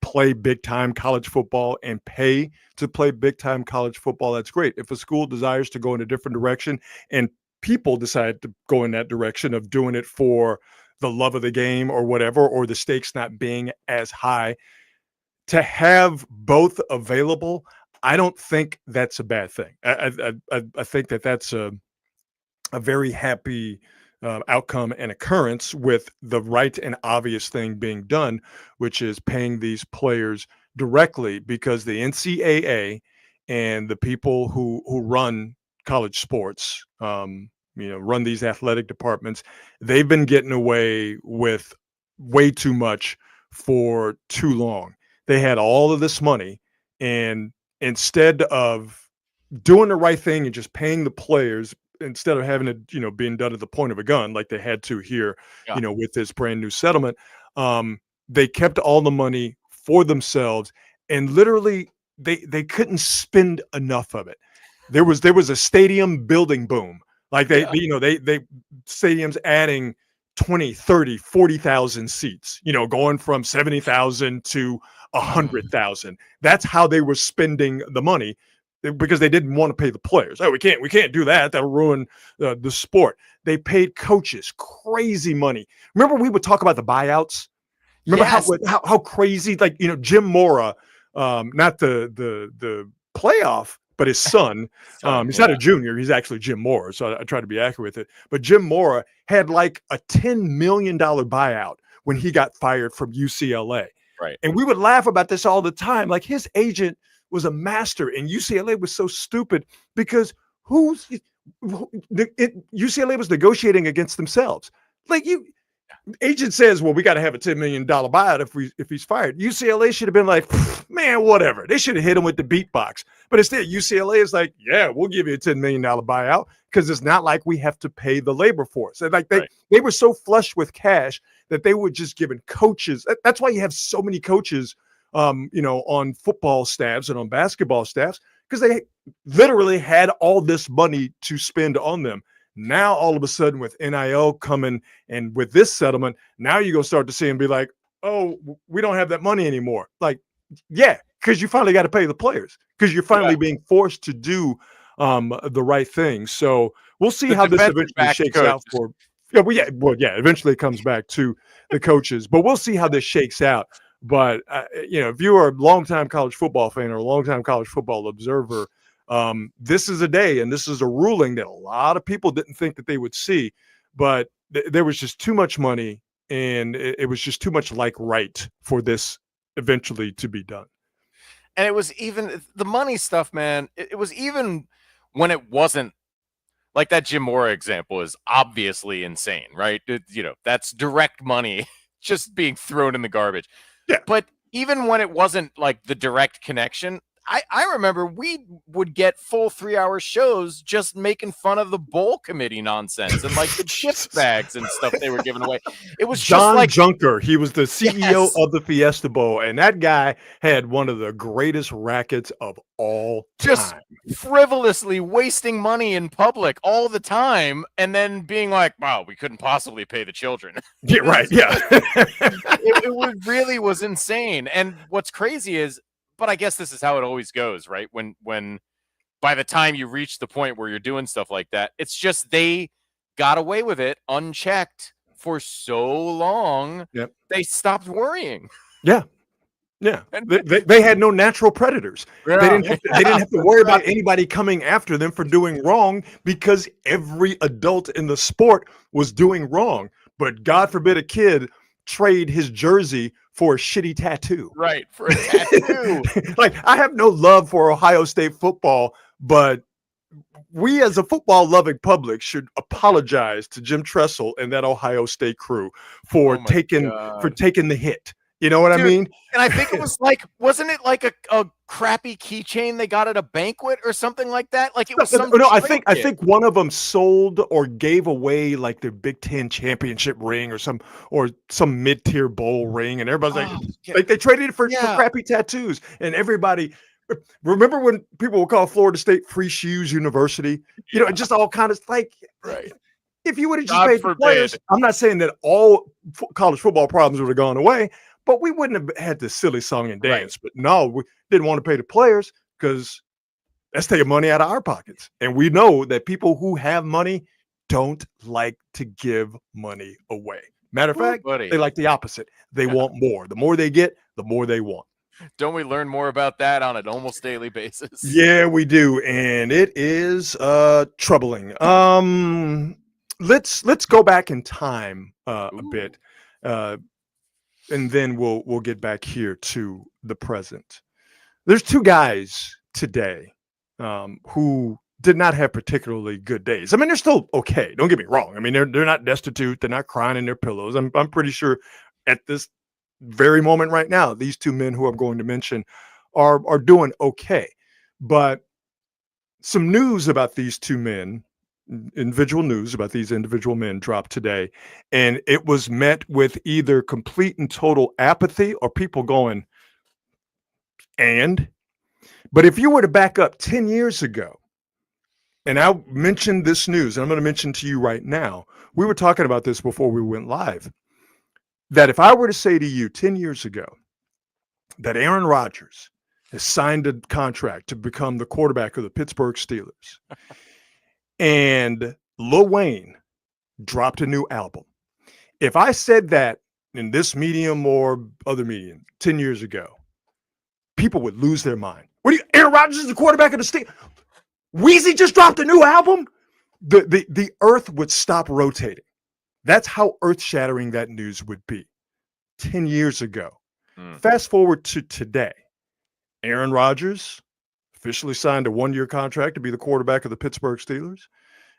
play big time college football and pay to play big time college football, that's great. If a school desires to go in a different direction and people decide to go in that direction of doing it for the love of the game or whatever, or the stakes not being as high, to have both available, I don't think that's a bad thing. I think that that's a very happy outcome and occurrence, with the right and obvious thing being done, which is paying these players directly, because the NCAA and the people who run college sports, run these athletic departments, they've been getting away with way too much for too long. They had all of this money, and instead of doing the right thing and just paying the players, instead of having it, being done at the point of a gun, like they had to here, with this brand new settlement, they kept all the money for themselves, and literally they couldn't spend enough of it. There was a stadium building boom. Like they stadiums adding 20, 30, 40,000 seats, going from 70,000 to 100,000. That's how they were spending the money, because they didn't want to pay the players. Oh, we can't do that. That'll ruin the sport. They paid coaches crazy money. Remember, we would talk about the buyouts. Remember how crazy, like, Jim Mora, not the playoff, but his son. He's not a junior. He's actually Jim Mora. So I try to be accurate with it. But Jim Mora had like a $10 million buyout when he got fired from UCLA. Right. And we would laugh about this all the time. Like, his agent was a master, and UCLA was so stupid because UCLA was negotiating against themselves. Like, agent says, well, we got to have a $10 million buyout if he's fired. UCLA should have been like, man, whatever. They should have hit him with the beatbox. But instead, UCLA is like, yeah, we'll give you a $10 million buyout, because it's not like we have to pay the labor force. And like they were so flush with cash that they were just giving coaches. That's why you have so many coaches on football staffs and on basketball staffs, because they literally had all this money to spend on them. Now, all of a sudden, with NIL coming and with this settlement, now you're going to start to see them be like, oh, we don't have that money anymore. Like, yeah, because you finally got to pay the players, because you're finally being forced to do the right thing. So we'll see how this eventually shakes out for. Eventually it comes back to the coaches, but we'll see how this shakes out. But if you are a longtime college football fan or a longtime college football observer, This is a day, and this is a ruling that a lot of people didn't think that they would see, but there was just too much money, and it was just too much like right for this eventually to be done. And it was even the money stuff, man. It was even when it wasn't like that Jim Mora example is obviously insane, right? That's direct money just being thrown in the garbage. Yeah. But even when it wasn't like the direct connection, I remember we would get full 3-hour shows just making fun of the bowl committee nonsense and like the gift bags and stuff they were giving away. It was John just like Junker. He was the CEO Yes. of the Fiesta Bowl, and that guy had one of the greatest rackets of all Just time. frivolously wasting money in public all the time and then being like, wow, we couldn't possibly pay the children. Yeah, right. Yeah. it really was insane. And what's crazy is, but I guess this is how it always goes, right? When by the time you reach the point where you're doing stuff like that, it's just they got away with it unchecked for so long. Yep. They stopped worrying. Yeah. Yeah. They had no natural predators. Yeah. They didn't have to worry about anybody coming after them for doing wrong because every adult in the sport was doing wrong. But God forbid a kid trade his jersey for a shitty tattoo. Right, for a tattoo. Like, I have no love for Ohio State football, but we as a football loving public should apologize to Jim Tressel and that Ohio State crew for taking the hit. You know what I mean? And I think it was like, wasn't it like a crappy keychain they got at a banquet or something like that? Like it was some no, I think one of them sold or gave away like their Big Ten championship ring or some mid-tier bowl ring, and everybody's like they traded it for crappy tattoos, and everybody. Remember when people would call Florida State Free Shoes University? You know, just all kind of like right. If you would have just paid the players, I'm not saying that all college football problems would have gone away. But we wouldn't have had this silly song and dance. Right. But no, we didn't want to pay the players because that's taking money out of our pockets. And we know that people who have money don't like to give money away. Matter of fact, they like the opposite. They want more. The more they get, the more they want. Don't we learn more about that on an almost daily basis? Yeah, we do. And it is troubling. Let's go back in time a bit. And then we'll get back here to the present. There's two guys today who did not have particularly good days. I mean, they're still okay. Don't get me wrong. I mean, they're not destitute. They're not crying in their pillows. I'm pretty sure at this very moment right now, these two men who I'm going to mention are doing okay. But some news about these two men. Individual news about these individual men dropped today, and it was met with either complete and total apathy or people going, but if you were to back up 10 years ago, and I mentioned this news, and I'm going to mention to you right now, we were talking about this before we went live, that if I were to say to you 10 years ago that Aaron Rodgers has signed a contract to become the quarterback of the Pittsburgh Steelers, and Lil Wayne dropped a new album. If I said that in this medium or other medium 10 years ago, people would lose their mind. Aaron Rodgers is the quarterback of the Steelers? Weezy just dropped a new album? The earth would stop rotating. That's how earth-shattering that news would be 10 years ago. Fast forward to today. Aaron Rodgers officially signed a 1-year contract to be the quarterback of the Pittsburgh Steelers.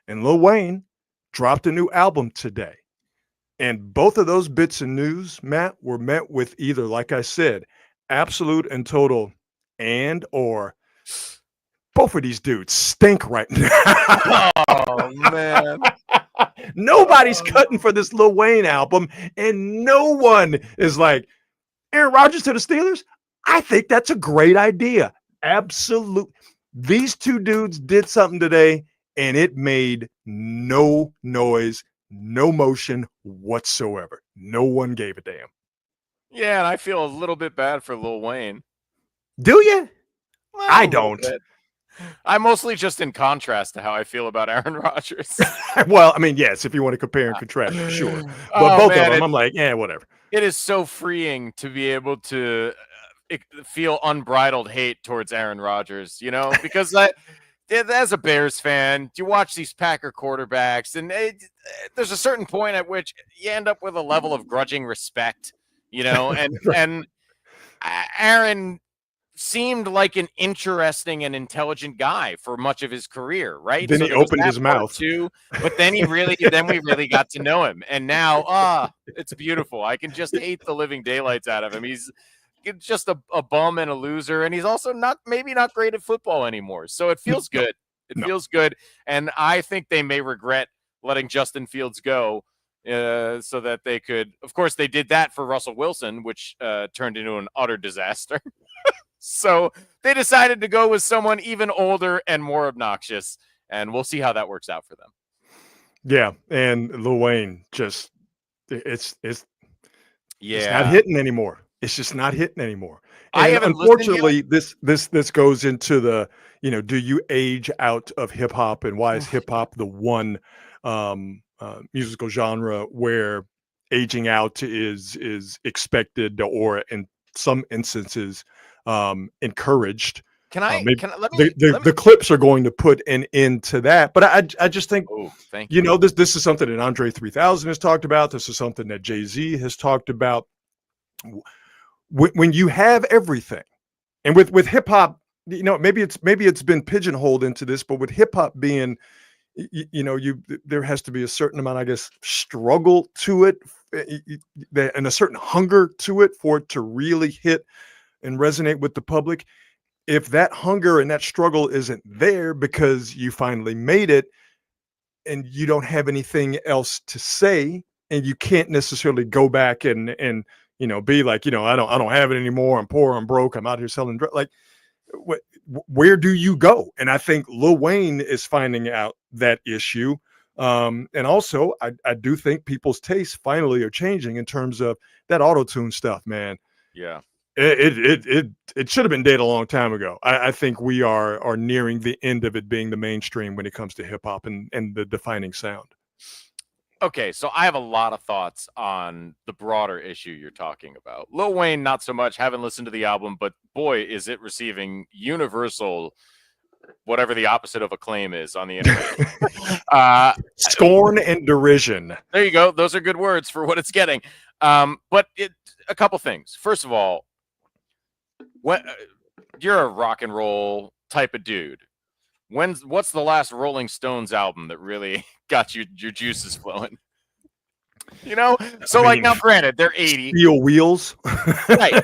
And Lil Wayne dropped a new album today. And both of those bits of news, Matt, were met with either, like I said, absolute and total or both of these dudes stink right now. Oh, man. Nobody's cutting for this Lil Wayne album, and no one is like, Aaron Rodgers to the Steelers? I think that's a great idea. Absolute. These two dudes did something today, and it made no noise, no motion whatsoever. No one gave a damn. Yeah, and I feel a little bit bad for Lil Wayne. Do you? Well, I don't. I'm mostly just in contrast to how I feel about Aaron Rodgers. Well, I mean, yes, if you want to compare and contrast, sure. But both of them, I'm like, yeah, whatever. It is so freeing to be able to feel unbridled hate towards Aaron Rodgers, you know, because as a Bears fan, you watch these Packer quarterbacks, and there's a certain point at which you end up with a level of grudging respect, and Aaron seemed like an interesting and intelligent guy for much of his career, right? Then he opened his mouth too, but then we really got to know him, and now it's beautiful. I can just hate the living daylights out of him. He's just a bum and a loser, and he's also maybe not great at football anymore. So it feels good. It feels good, and I think they may regret letting Justin Fields go, so that they could. Of course, they did that for Russell Wilson, which turned into an utter disaster. So they decided to go with someone even older and more obnoxious, and we'll see how that works out for them. Yeah, and Lil Wayne it's not hitting anymore. It's just not hitting anymore. And unfortunately, this goes into the, do you age out of hip hop, and why is hip hop the one musical genre where aging out is expected, or in some instances encouraged? The clips are going to put an end to that, but I just think, this is something that Andre 3000 has talked about. This is something that Jay-Z has talked about. When you have everything, and with hip hop, maybe it's been pigeonholed into this, but with hip hop being, there has to be a certain amount, I guess, struggle to it, and a certain hunger to it for it to really hit and resonate with the public. If that hunger and that struggle isn't there because you finally made it and you don't have anything else to say, and you can't necessarily go back and be like, I don't have it anymore. I'm poor. I'm broke. I'm out here selling drugs. Like, where do you go? And I think Lil Wayne is finding out that issue. And also, I do think people's tastes finally are changing in terms of that auto-tune stuff, man. Yeah. It should have been dead a long time ago. I think we are nearing the end of it being the mainstream when it comes to hip hop and the defining sound. Okay, so I have a lot of thoughts on the broader issue you're talking about. Lil Wayne, not so much. Haven't listened to the album, but boy, is it receiving universal, whatever the opposite of acclaim is on the internet. Scorn and derision. There you go. Those are good words for what it's getting. But a couple things. First of all, you're a rock and roll type of dude. What's the last Rolling Stones album that really got your juices flowing? So now granted, they're 80. Steel Wheels. Right.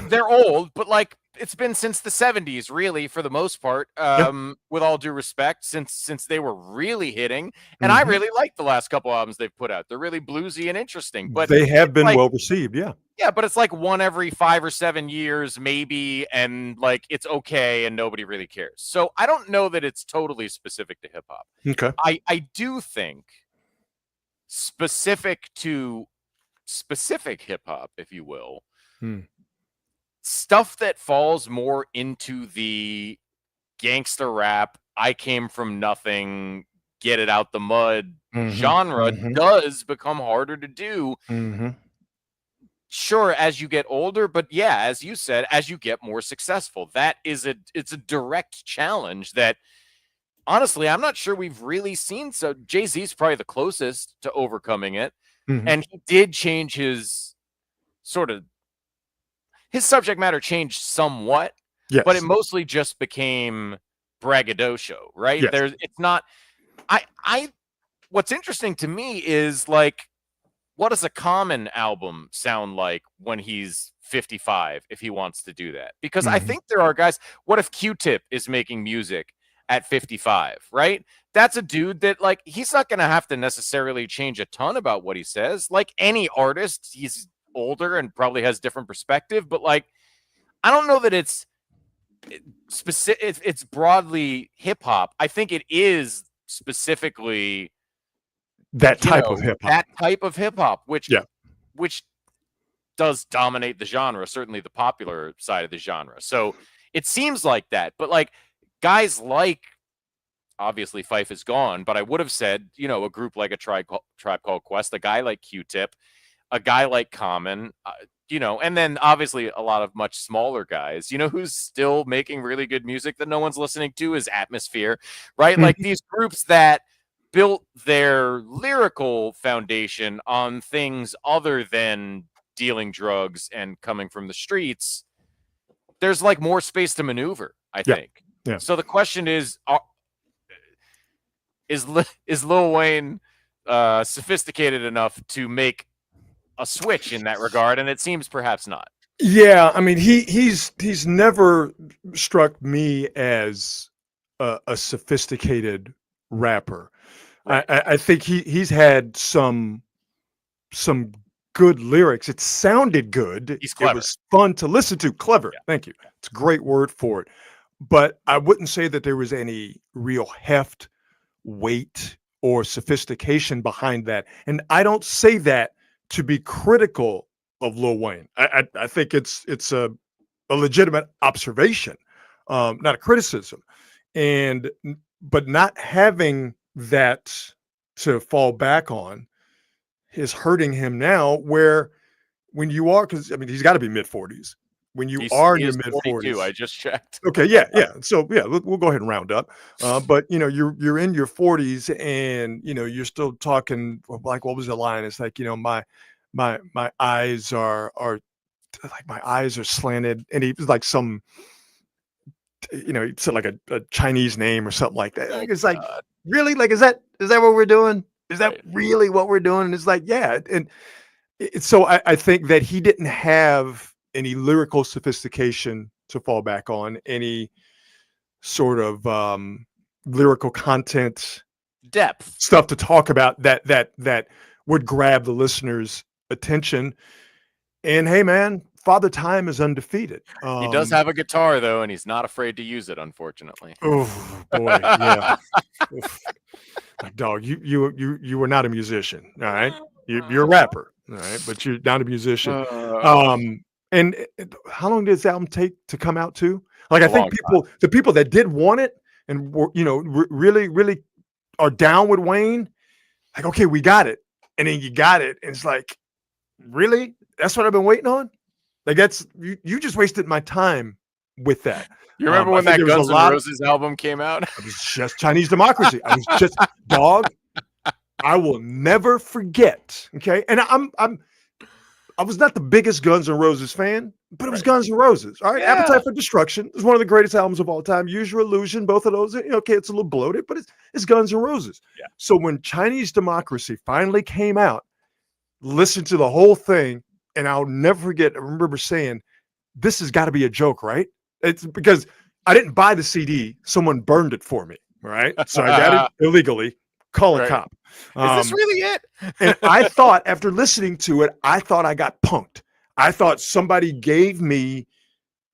They're old, but it's been since the 70s, really, for the most part, with all due respect, since they were really hitting. And I really like the last couple albums they've put out. They're really bluesy and interesting. But they have been well received, yeah. Yeah, but it's like one every 5 or 7 years, maybe, and it's okay, and nobody really cares. So I don't know that it's totally specific to hip hop. Okay. I do think specific to specific hip hop, if you will, stuff that falls more into the gangster rap, I came from nothing, get it out the mud genre does become harder to do. Sure, as you get older, but yeah, as you said, as you get more successful, it's a direct challenge that honestly, I'm not sure we've really seen. So Jay-Z's probably the closest to overcoming it. And he did change his subject matter changed somewhat, but it mostly just became braggadocio, right? Yes. It's not, what's interesting to me is what does a Common album sound like when he's 55 if he wants to do that? Because I think there are guys, what if Q-Tip is making music at 55, right? That's a dude that he's not going to have to necessarily change a ton about what he says. Like any artist, he's older and probably has different perspective, but I don't know that it's specific. It's broadly hip hop. I think it is specifically that type of hip hop. That type of hip hop, which does dominate the genre, certainly the popular side of the genre. So it seems like that, but guys obviously Phife is gone, but I would have said, a group like a Tribe Called Quest, a guy like Q-Tip, a guy like Common, and then obviously a lot of much smaller guys, who's still making really good music that no one's listening to is Atmosphere, right? Like these groups that built their lyrical foundation on things other than dealing drugs and coming from the streets. There's like more space to maneuver, I think. Yeah. So the question is Lil Wayne sophisticated enough to make a switch in that regard? And it seems perhaps not. Yeah, I mean, he's never struck me as a sophisticated rapper. Right. I think he's had some good lyrics. It sounded good. He's clever. It was fun to listen to. Clever. Yeah. Thank you. It's a great word for it. But I wouldn't say that there was any real heft, weight, or sophistication behind that. And I don't say that to be critical of Lil Wayne. I think it's a legitimate observation, not a criticism. But not having that to fall back on is hurting him now, where when you are, because I mean, he's got to be mid-40s. When you are in your mid-40s, I just checked. Okay, yeah. So yeah, we'll go ahead and round up. But you're in your 40s, and you're still talking like, what was the line? It's like, my eyes are like, my eyes are slanted, and he was like some, he said like a Chinese name or something like that. Like, it's like, really, like, is that what we're doing? Is that really what we're doing? And it's like, yeah. And so I think that he didn't have any lyrical sophistication to fall back on, any sort of lyrical content, depth stuff to talk about that would grab the listener's attention. And hey, man, Father Time is undefeated. He does have a guitar though, and he's not afraid to use it, unfortunately. Oh boy, yeah. Like, dog, you were not a musician, all right? You're a rapper, all right, but you're not a musician. And how long did this album take to come out too? Like, I think the people that did want it and were, really, really are down with Wayne, like, okay, we got it. And then you got it. And it's like, really? That's what I've been waiting on? Like, that's, you just wasted my time with that. You remember when that Guns N' Roses album came out? It was just Chinese Democracy. I was just, dog, I will never forget. Okay. And I was not the biggest Guns N' Roses fan, but it was Guns N' Roses. All right. Yeah. Appetite for Destruction is one of the greatest albums of all time. Use Your Illusion, both of those. Okay, it's a little bloated, but it's Guns N' Roses. Yeah. So when Chinese Democracy finally came out, listened to the whole thing, and I'll never forget, I remember saying, this has got to be a joke, right? It's because I didn't buy the CD. Someone burned it for me. Right. So I got it illegally. Call a cop. Is this really it? And I thought, after listening to it, I thought I got punked. I thought somebody gave me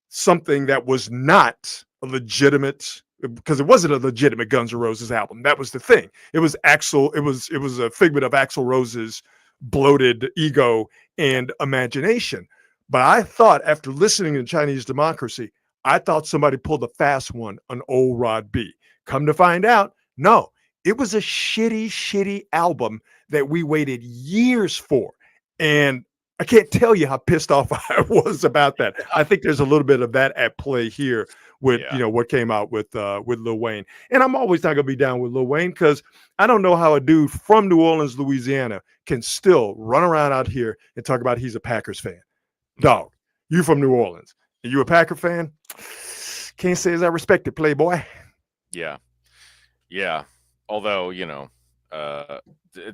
something that was not a legitimate, because it wasn't a legitimate Guns N' Roses album. That was the thing. It was it was a figment of Axl Rose's bloated ego and imagination. But I thought, after listening to Chinese Democracy, I thought somebody pulled a fast one on Old Rod B. Come to find out, no. It was a shitty album that we waited years for. And I can't tell you how pissed off I was about that. I think there's a little bit of that at play here with, what came out with Lil Wayne. And I'm always not going to be down with Lil Wayne, because I don't know how a dude from New Orleans, Louisiana can still run around out here and talk about he's a Packers fan. Dog, you from New Orleans. Are you a Packer fan? Can't say as I respect it, Playboy. Yeah. Although,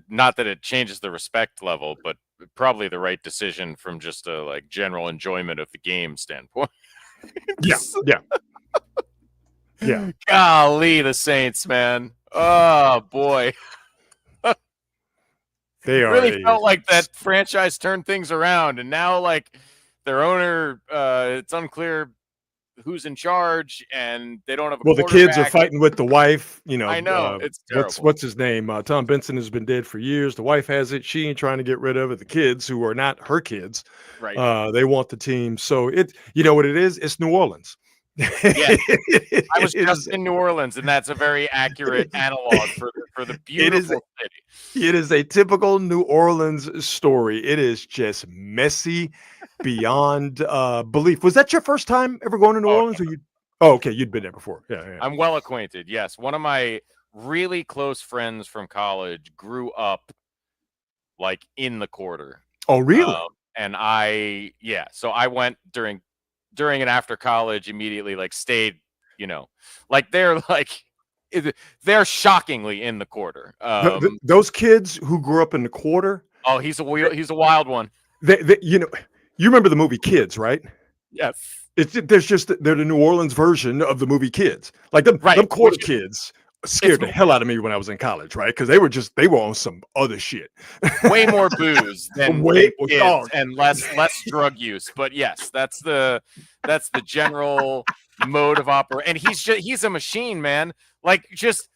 not that it changes the respect level, but probably the right decision from just a like general enjoyment of the game standpoint. Yeah. Golly, the Saints, man. Oh boy. They are really felt like that franchise turned things around, and now like their owner, it's unclear who's in charge, and they don't have a the kids are fighting with the wife. I know, it's terrible. What's his name? Tom Benson has been dead for years. The wife has it. She ain't trying to get rid of it. The kids, who are not her kids, right? They want the team. So you know what it is? It's New Orleans. Yeah. I was just in New Orleans, and that's a very accurate analog for the beautiful city. It is a typical New Orleans story. It is just messy. beyond belief. Was that your first time ever going to New Orleans, or you? Oh, okay, you'd been there before. Yeah. I'm well acquainted. Yes, one of my really close friends from college grew up like in the quarter. Oh, really? And so I went during and after college immediately, like stayed, like they're shockingly in the quarter. Those kids who grew up in the quarter. Oh, he's a wild one. You remember the movie Kids, right? Yes. They're the New Orleans version of the movie Kids. Like them quarter kids scared the hell out of me when I was in college, right? Because they were on some other shit. Way more booze than kids and less drug use. But yes, that's the general mode of operation. And he's a machine, man. Like just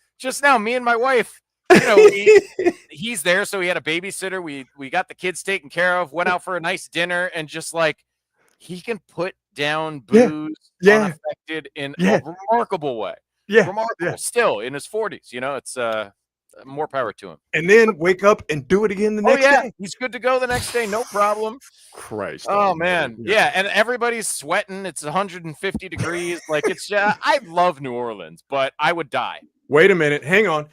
now, me and my wife, he's there, so he had a babysitter. We got the kids taken care of, went out for a nice dinner, and just like he can put down booze unaffected in a remarkable way. Yeah, remarkable. Still in his 40s, it's more power to him. And then wake up and do it again the next day. He's good to go the next day, no problem. Christ. Oh man, yeah, and everybody's sweating. It's 150 degrees. Like it's I love New Orleans, but I would die. Wait a minute. Hang on.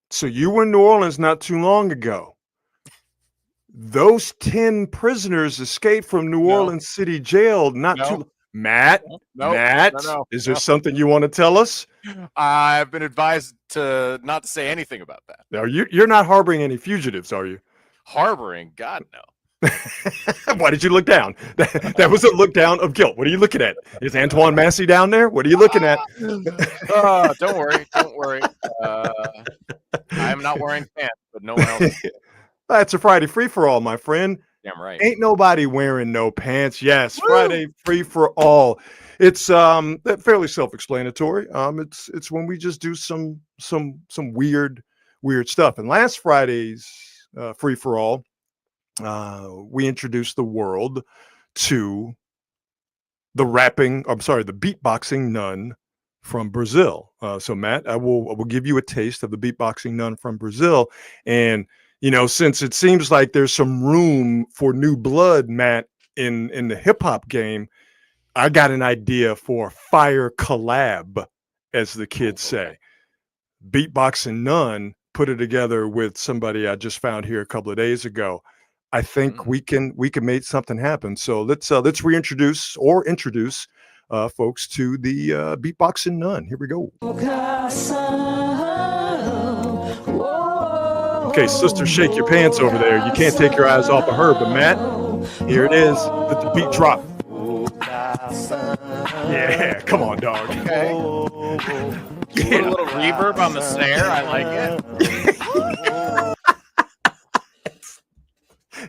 So you were in New Orleans not too long ago. Those 10 prisoners escaped from New Orleans City Jail too. Matt, is there something you want to tell us? I've been advised not to say anything about that. Now, you're not harboring any fugitives, are you? Harboring? God, no. Why did you look down? That was a look down of guilt. What are you looking at? Is Antoine Massey down there? What are you looking at? Don't worry. I'm not wearing pants, but no one else. It's a Friday free-for-all, my friend. Damn right. Ain't nobody wearing no pants. Yes, woo! Friday free for all. It's fairly self-explanatory. It's when we just do some weird stuff. And last Friday's free for all, we introduced the world to the beatboxing nun from Brazil. So Matt, I will give you a taste of the beatboxing nun from Brazil. And since it seems like there's some room for new blood, Matt, in the hip hop game, I got an idea for a fire collab, as the kids say. Beatboxing nun put it together with somebody I just found here a couple of days ago. I think we can make something happen. So let's introduce folks to the beatboxing nun. Here we go. Okay, sister, shake your pants over there. You can't take your eyes off of her, but Matt, here it is. Let the beat drop. Yeah, come on, dog. Okay. Put a little reverb on the snare. I like it.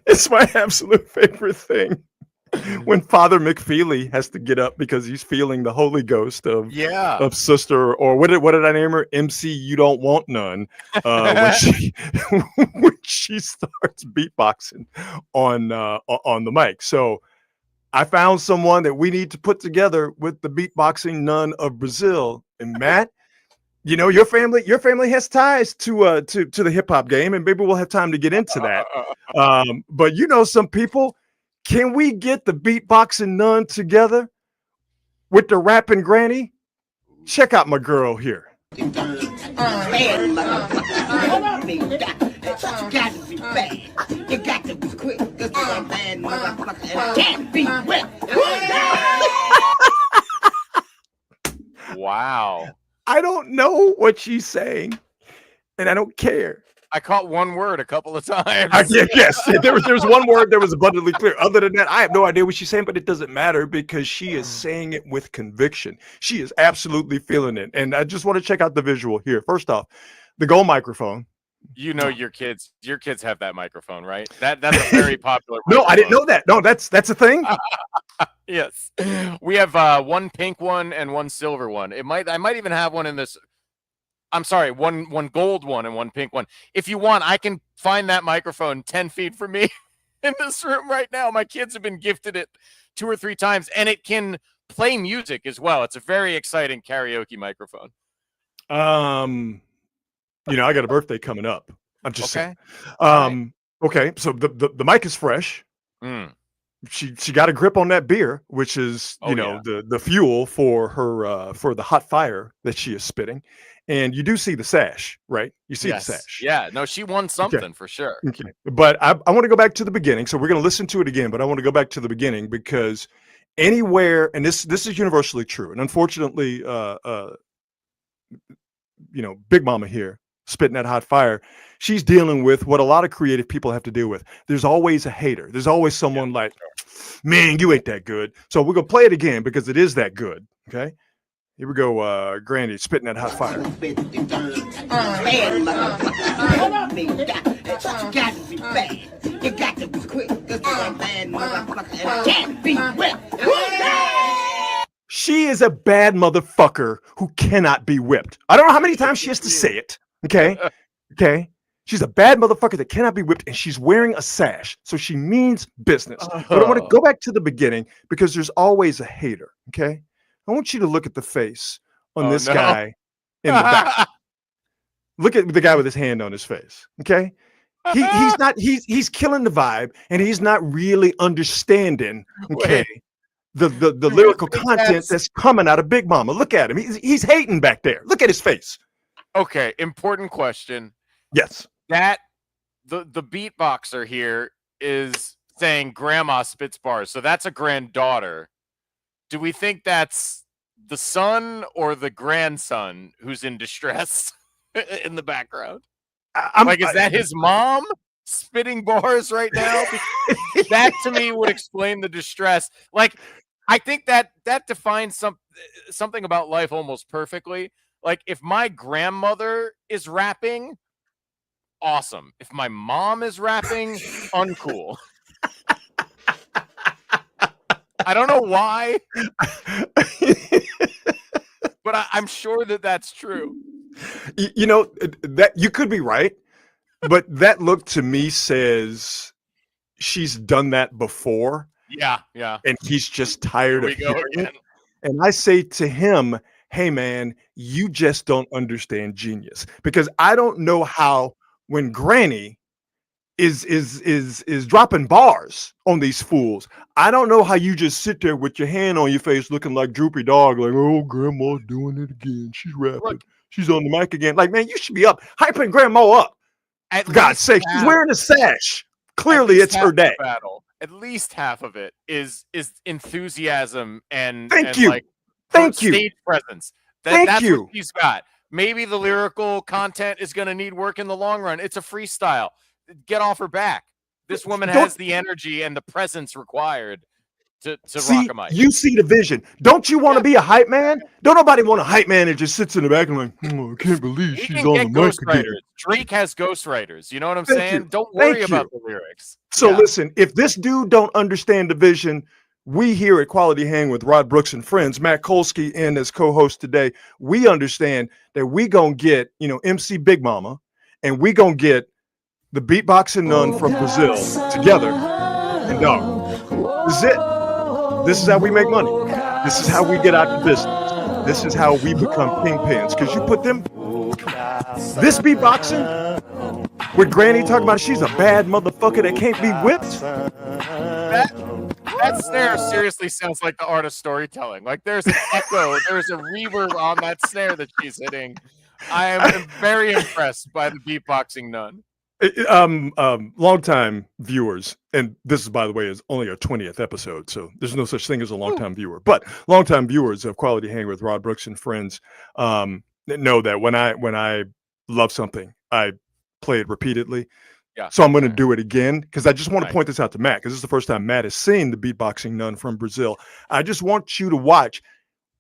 It's my absolute favorite thing. When Father McFeely has to get up because he's feeling the Holy Ghost of sister, or what did I name her? MC You Don't Want None. When she starts beatboxing on the mic. So I found someone that we need to put together with the beatboxing nun of Brazil. And Matt, your family has ties to the hip hop game, and maybe we'll have time to get into that. But some people. Can we get the beatboxing nun together with the rapping granny? Check out my girl here. You got to be bad. You got to be quick. Cause you're a bad motherfucker and can't be wet. Wow. I don't know what she's saying, and I don't care. I caught one word a couple of times. Yes, there was one word that was abundantly clear. Other than that, I have no idea what she's saying, but it doesn't matter because she is saying it with conviction. She is absolutely feeling it. And I just want to check out the visual here. First off, the gold microphone. Your kids have that microphone, right? That's a very popular microphone. No, I didn't know that. No, that's a thing. Yes. We have one pink one and one silver one. I might even have one in this. I'm sorry, one gold one and one pink one. If you want, I can find that microphone 10 feet from me in this room right now. My kids have been gifted it 2 or 3 times, and it can play music as well. It's a very exciting karaoke microphone. I got a birthday coming up. I'm just saying. Right. Okay, so the mic is fresh. Mm. She got a grip on that beer, which is Oh, the fuel for her for the hot fire that she is spitting. And you do see the sash, right? You see the Yes. sash. Yeah. No, she won something for sure. Okay. But I want to go back to the beginning. So we're going to listen to it again, but I want to go back to the beginning because anywhere, and this is universally true. And unfortunately, Big Mama here spitting that hot fire, she's dealing with what a lot of creative people have to deal with. There's always a hater. There's always someone like, man, you ain't that good. So we're going to play it again because it is that good. Okay. Here we go. Granny spitting that hot fire. Bad motherfucker. You got to be bad. You got to be quick. Cause you're a bad motherfucker and can't be whipped. She is a bad motherfucker who cannot be whipped. I don't know how many times she has to say it. Okay. Okay. She's a bad motherfucker that cannot be whipped, and she's wearing a sash. So she means business. But I want to go back to the beginning because there's always a hater. Okay. I want you to look at the face on this guy in the back. Look at the guy with his hand on his face. Okay. He's killing the vibe, and he's not really understanding. Okay. The lyrical content that's coming out of Big Mama. Look at him. He's hating back there. Look at his face. Okay, important question. Yes. That the beatboxer here is saying grandma spits bars. So that's a granddaughter. Do we think that's the son or the grandson who's in distress in the background? Is that his mom spitting bars right now? That to me would explain the distress. Like, I think that defines something about life almost perfectly. Like, if my grandmother is rapping, awesome. If my mom is rapping, uncool. I don't know why, but I'm sure that that's true. That you could be right, but that look to me says she's done that before. Yeah. And he's just tired of Here we go again. And I say to him, hey man, you just don't understand genius, because I don't know how when Granny is dropping bars on these fools, I don't know how you just sit there with your hand on your face looking like Droopy Dog, like, oh, grandma's doing it again. She's rapping. Look, she's on the mic again. Like, man, you should be up hyping grandma up. For God's sake, she's wearing a sash. Clearly it's her day. At least half of it is enthusiasm and Thank you. Stage presence. That's you. What she's got. Maybe the lyrical content is going to need work in the long run. It's a freestyle. Get off her back. This woman has the energy and the presence required to rock a mic. You see the vision. Don't you want to be a hype man? Don't nobody want a hype man that just sits in the back and like, oh, I can't believe she's on the mic again. Drake has ghostwriters. You know what I'm saying? Don't worry about the lyrics. So listen, if this dude don't understand the vision, we here at Quality Hang with Rod Brooks and Friends, Matt Kolsky in as co-host today, we understand that we gonna get, MC Big Mama, and we gonna get the beatboxing nun from Brazil together. And dog, this is it. This is how we make money. This is how we get out of business. This is how we become kingpins. Because you put them, this beatboxing, with Granny talking about she's a bad motherfucker that can't be whipped. That snare seriously sounds like the art of storytelling. Like, there's an echo, there's a reverb on that snare that she's hitting. I am very impressed by the beatboxing nun. Longtime viewers, and this is, by the way, is only our 20th episode, so there's no such thing as a longtime viewer, but longtime viewers of Quality Hang with Rod Brooks and Friends know that when I love something, I play it repeatedly. Yeah. So I'm going to do it again because I just want to point this out to Matt, because this is the first time Matt has seen the beatboxing nun from Brazil. I just want you to watch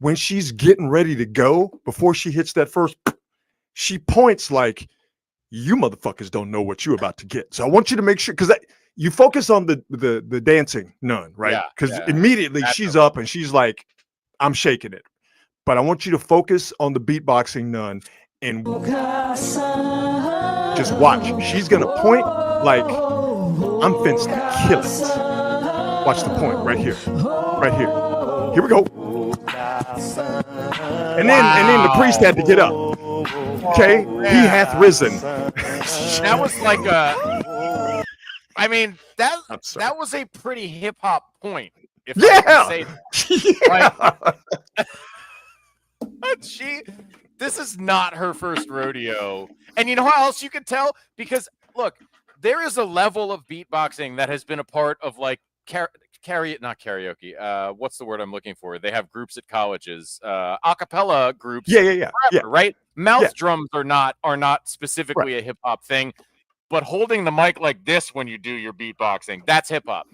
when she's getting ready to go, before she hits that first, she points like, you motherfuckers don't know what you're about to get. So I want you to make sure, because you focus on the dancing nun, right? Because immediately she's up and she's like, I'm shaking it. But I want you to focus on the beatboxing nun and just watch. She's going to point like, I'm fenced to kill it. Watch the point right here. Right here. Here we go. And then the priest had to get up. Okay, he hath risen. That was like I mean, I'm sorry. that was a pretty hip hop point. If I can say that. This is not her first rodeo. And you know how else you can tell? Because look, there is a level of beatboxing that has been a part of like not karaoke. What's the word I'm looking for? They have groups at colleges, a cappella groups. Yeah. Right? Mouth drums are not specifically a hip hop thing, but holding the mic like this when you do your beatboxing, that's hip hop.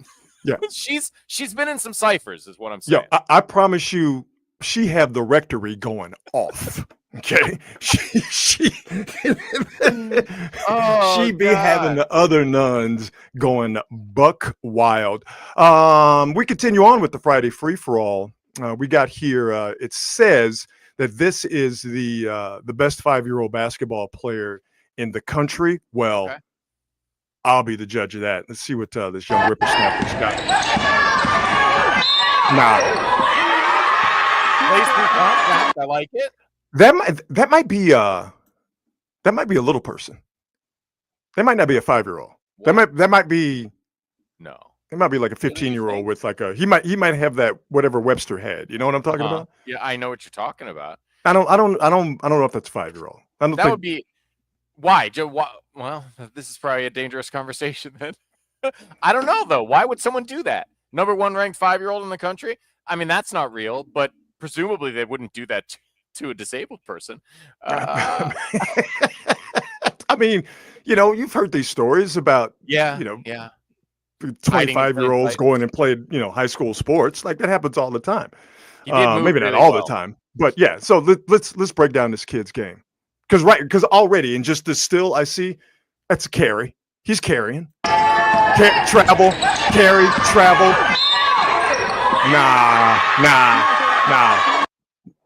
Yeah. She's been in some ciphers, is what I'm saying. Yeah, I promise you, she have the rectory going off. Okay, she be having the other nuns going buck wild. We continue on with the Friday free for all. We got here. It says that this is the best 5-year-old basketball player in the country. Well, okay. I'll be the judge of that. Let's see what this young whippersnapper's got. Now. I like it. That might be a little person. That might not be a 5-year-old. That might be no. It might be like a 15-year-old with like he might have that whatever Webster had. You know what I'm talking about? Yeah, I know what you're talking about. I don't know if that's a 5-year-old. Would be why, Joe. Well, this is probably a dangerous conversation then. I don't know though. Why would someone do that? Number 1 ranked 5-year-old in the country. I mean, that's not real, but presumably they wouldn't do that to a disabled person. I mean, you've heard these stories about 25-year-olds going and played, high school sports. Like that happens all the time. Maybe not all the time, but yeah. So let's break down this kid's game. Because already in just this still I see that's a carry. He's carrying. Travel.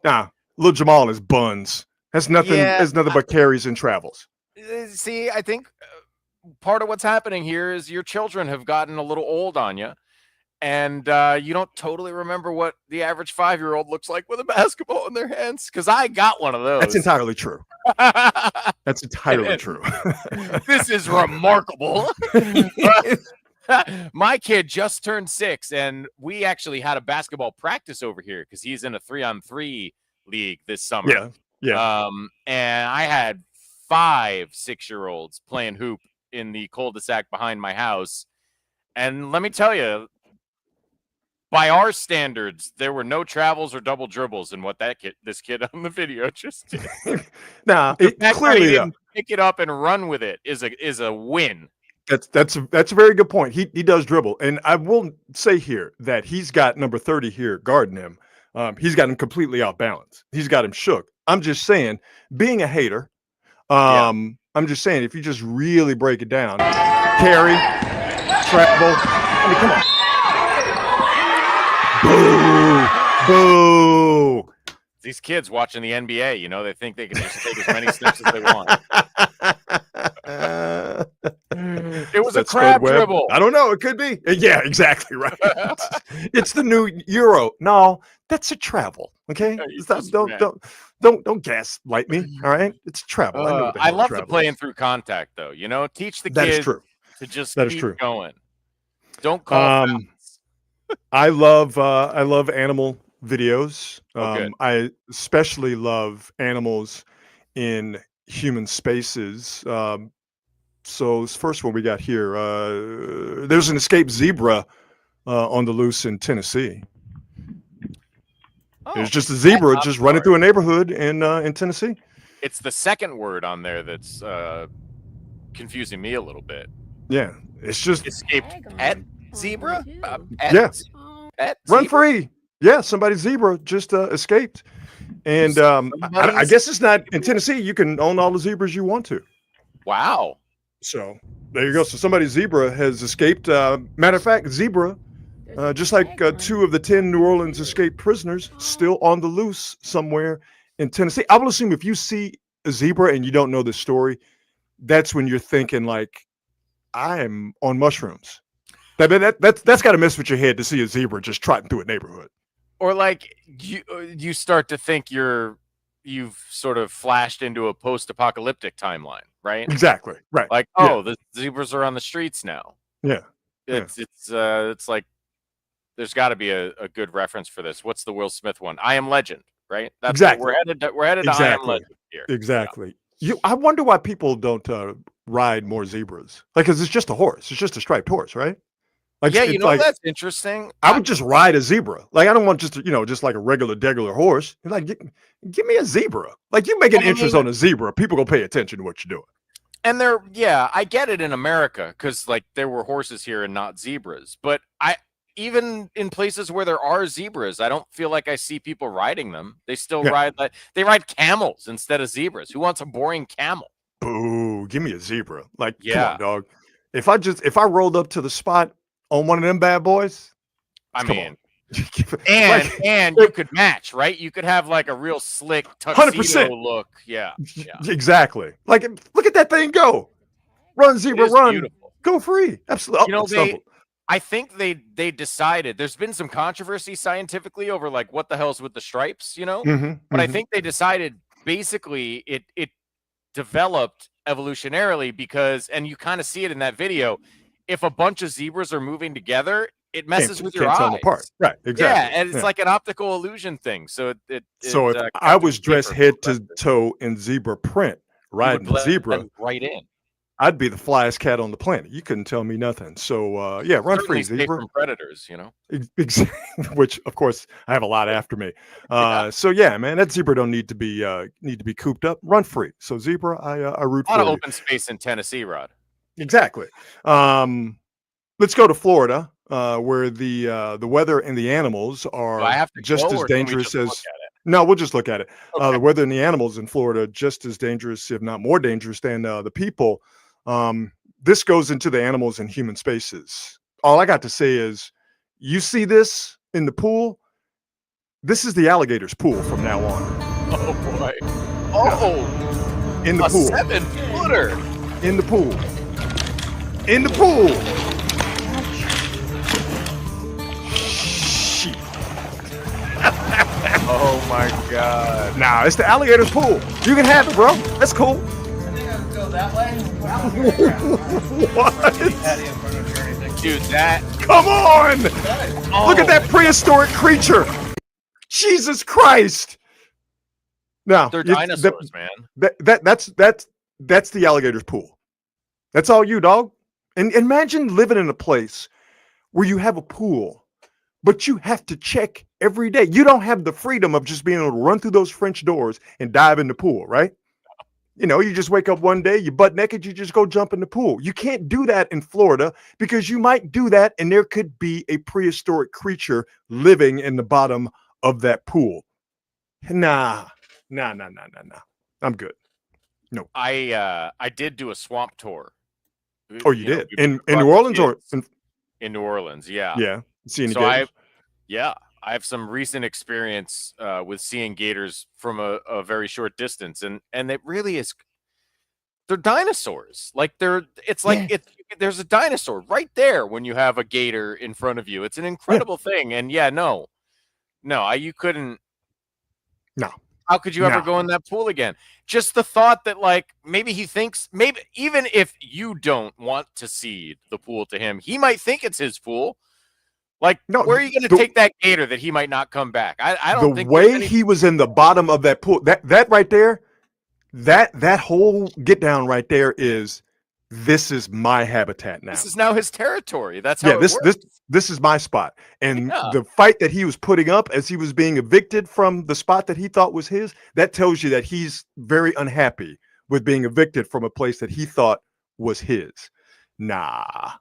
Nah. Lil Jamal is buns. That's nothing. There's nothing but carries and travels. See, I think part of what's happening here is your children have gotten a little old on you, and you don't totally remember what the average 5-year-old looks like with a basketball in their hands. Because I got one of those. That's entirely true. That's entirely true. This is remarkable. My kid just turned 6, and we actually had a basketball practice over here because he's in a 3-on-3 league this summer. Yeah. And I had 5 6-year-olds playing hoop in the cul-de-sac behind my house. And let me tell you, by our standards, there were no travels or double dribbles in what this kid on the video just did. Now, clearly didn't pick it up and run with it is a win. That's a very good point. He does dribble, and I will say here that he's got number 30 here guarding him. He's got him completely out balanced. He's got him shook. I'm just saying, being a hater, I'm just saying, if you just really break it down, carry, travel. I mean, come on. Boo. These kids watching the NBA, they think they can just take as many steps as they want. It was a crab dribble. I don't know. It could be. Yeah, exactly right. It's the new Euro. No, that's a travel. Okay, don't gaslight me. All right, it's travel. I love the playing through contact, though. Teach the kids to just keep going. Don't call. I love animal videos. I especially love animals in human spaces. So this first one we got here, there's an escaped zebra on the loose in Tennessee. There's just a zebra just running through a neighborhood in Tennessee. It's the second word on there that's confusing me a little bit. Yeah, it's just escaped pet zebra. Pet run zebra? Free. Yeah, somebody's zebra just escaped, and I guess it's not in Tennessee. You can own all the zebras you want to. Wow. So there you go. So somebody's zebra has escaped. Matter of fact, zebra, just like 2 of the 10 New Orleans escaped prisoners, still on the loose somewhere in Tennessee. I will assume if you see a zebra and you don't know the story, that's when you're thinking like, I'm on mushrooms. That's got to mess with your head to see a zebra just trotting through a neighborhood. Or like you start to think you've sort of flashed into a post-apocalyptic timeline, right? Exactly. Right. Like, the zebras are on the streets now. Yeah. It's like there's got to be a good reference for this. What's the Will Smith one? I Am Legend, right? That's Exactly. We're headed to I Am Exactly. Legend here. Exactly. I wonder why people don't ride more zebras. Like, 'cause it's just a horse. It's just a striped horse, right? Like, Yeah, it's like that's interesting. I would just ride a zebra. Like, I don't want just just like a regular horse. Like, give me a zebra. Like, you make an interest on a zebra, people gonna pay attention to what you're doing. And I get it in America because like there were horses here and not zebras. But even in places where there are zebras, I don't feel like I see people riding them. They still ride they ride camels instead of zebras. Who wants a boring camel? Boo! Give me a zebra. Like, come on, dog. If I rolled up to the spot on one of them bad boys, and you could match, right? You could have like a real slick tuxedo 100%. look. Yeah. Exactly. Like, look at that thing go. Run, zebra, run. Beautiful. Go free. Absolutely. I think they decided there's been some controversy scientifically over like what the hell's with the stripes, but I think they decided basically it developed evolutionarily because, and you kind of see it in that video, if a bunch of zebras are moving together, it messes with your eyes. Tell them apart. Right, exactly. Yeah, and it's like an optical illusion thing. So if I was dressed head to toe in zebra print, riding zebra right in, I'd be the flyest cat on the planet. You couldn't tell me nothing. So run free, zebra. From predators, Which of course I have a lot after me. So yeah, man, that zebra don't need to be cooped up. Run free. So zebra, I root for you. A lot of open space in Tennessee, Rod. Exactly. Let's go to Florida, where the weather and the animals are just as dangerous as. No, we'll just look at it. Okay. The weather and the animals in Florida just as dangerous, if not more dangerous, than the people. This goes into the animals and human spaces. All I got to say is, you see this in the pool. This is the alligator's pool from now on. Oh boy! Oh, in the pool. 7-footer. In the pool. In the pool. Shit. Oh my God! Nah, it's the alligator's pool. You can have it, bro. That's cool. Go that way? What? Dude, that. Come on! Oh. Look at that prehistoric creature. Jesus Christ! Now they're dinosaurs, man. That's the alligator's pool. That's all you, dog. And imagine living in a place where you have a pool, but you have to check every day. You don't have the freedom of just being able to run through those French doors and dive in the pool, right? You just wake up one day, you're butt naked, you just go jump in the pool. You can't do that in Florida because you might do that and there could be a prehistoric creature living in the bottom of that pool. Nah. I'm good. No. I did do a swamp tour. Oh, you did? In New Orleans or in New Orleans, yeah. Yeah. Seeing so gators? I have some recent experience with seeing gators from a very short distance, and it really is. They're dinosaurs. Like there's a dinosaur right there when you have a gator in front of you. It's an incredible thing. And you couldn't. No. How could you ever go in that pool again? Just the thought that like maybe he thinks, maybe even if you don't want to cede the pool to him, he might think it's his pool. Like, where are you going to take that gator that he might not come back? I don't think the way he was in the bottom of that pool, that right there, that whole get down right there is, this is my habitat now. This is now his territory. That's how this is my spot. And the fight that he was putting up as he was being evicted from the spot that he thought was his, that tells you that he's very unhappy with being evicted from a place that he thought was his. Nah.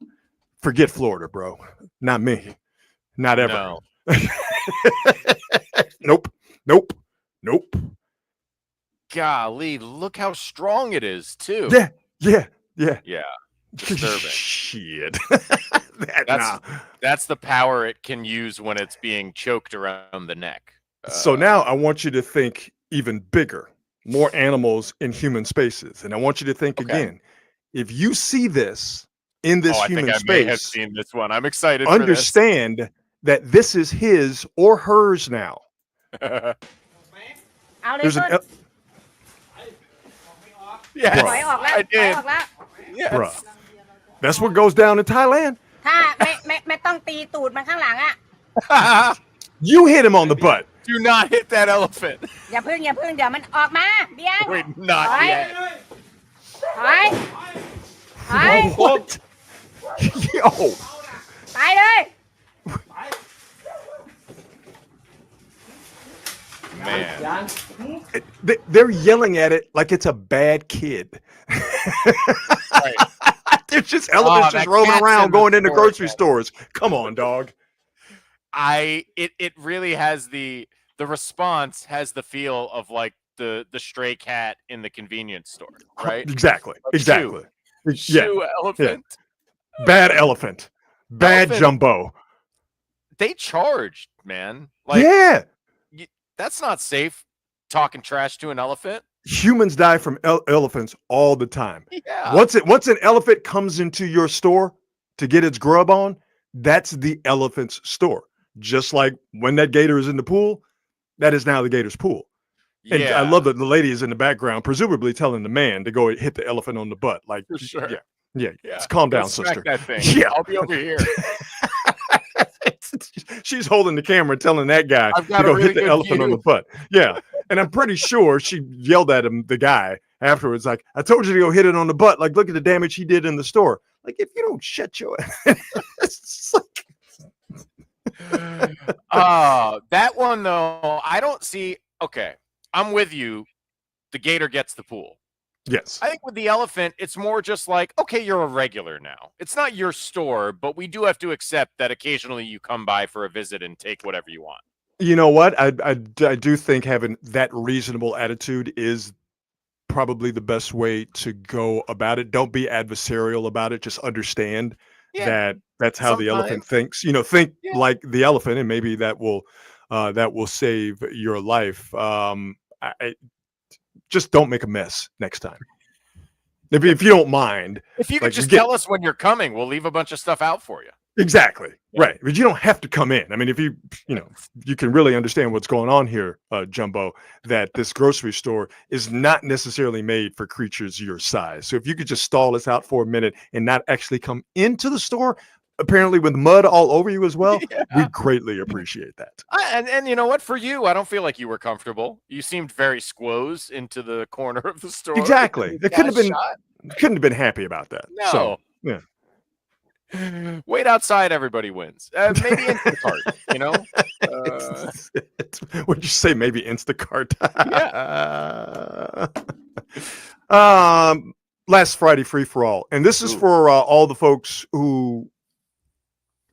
Forget Florida, bro. Not me. Not ever. No. Nope. Golly, look how strong it is, too. Yeah. Disturbing. Shit. That's the power it can use when it's being choked around the neck. So now I want you to think even bigger, more animals in human spaces. And I want you to think again, if you see this in this human space, may have seen this one. I'm excited. Understand that this is his or hers now. There's an yes, I did. Yes. That's what goes down in Thailand. ถ้าไม่ต้องตีตูดมันข้างหลังอ่ะ You hit him on the butt. Do not hit that elephant. อย่าพึ่งเดี๋ยวมันออกมาเบียง Wait, not Alright. yet. ถอยถอย What? Yo. ไปเลย Man. They're yelling at it like it's a bad kid. Right. There's just elephants that just roaming cat's around in the going into store, grocery yeah. stores. Come on, dog. It really has the response has the feel of like the stray cat in the convenience store, right? Exactly. Like Exactly. Shoe elephant. Bad elephant. Bad Elephant. jumbo. They charged, man. Like Yeah. that's not safe. Talking trash to an elephant. Humans die from elephants all the time. Yeah. Once an elephant comes into your store to get its grub on, that's the elephant's store. Just like when that gator is in the pool, that is now the gator's pool. And Yeah. I love that the lady is in the background, presumably telling the man to go hit the elephant on the butt. Like, For sure. Yeah. Yeah. Calm Go down, smack sister. That thing. Yeah. I'll be over here. She's holding the camera, telling that guy I've to got a go really hit the good elephant on view. the butt. Yeah. And I'm pretty sure she yelled at him, the guy, afterwards, like, I told you to go hit it on the butt. Like, look at the damage he did in the store. Like, if you don't shut your it's like, That one though, I don't see. Okay, I'm with you. The gator gets the pool. yes. I think with the elephant, it's more just like, okay, you're a regular now. It's not your store, but we do have to accept that occasionally you come by for a visit and take whatever you want. You know what? I do think having that reasonable attitude is probably the best way to go about it. Don't be adversarial about it. Just understand that that's how the elephant thinks. You know, think like the elephant, and maybe that will save your life. I just don't make a mess next time. If you don't mind. If you could Like, just get- tell us when you're coming, we'll leave a bunch of stuff out for you. Exactly. Right. But you don't have to come in. I mean, if you can really understand what's going on here, Jumbo, that this grocery store is not necessarily made for creatures your size. So if you could just stall us out for a minute and not actually come into the store, apparently with mud all over you as well, we greatly appreciate that. And you know what? For you, I don't feel like you were comfortable. You seemed very squoze into the corner of the store. Exactly. They Got couldn't have been happy about that. No. So, yeah. Wait outside, everybody wins. Maybe Instacart, you know? Would you say maybe Instacart? Yeah. Last Friday free for all, and this is for all the folks who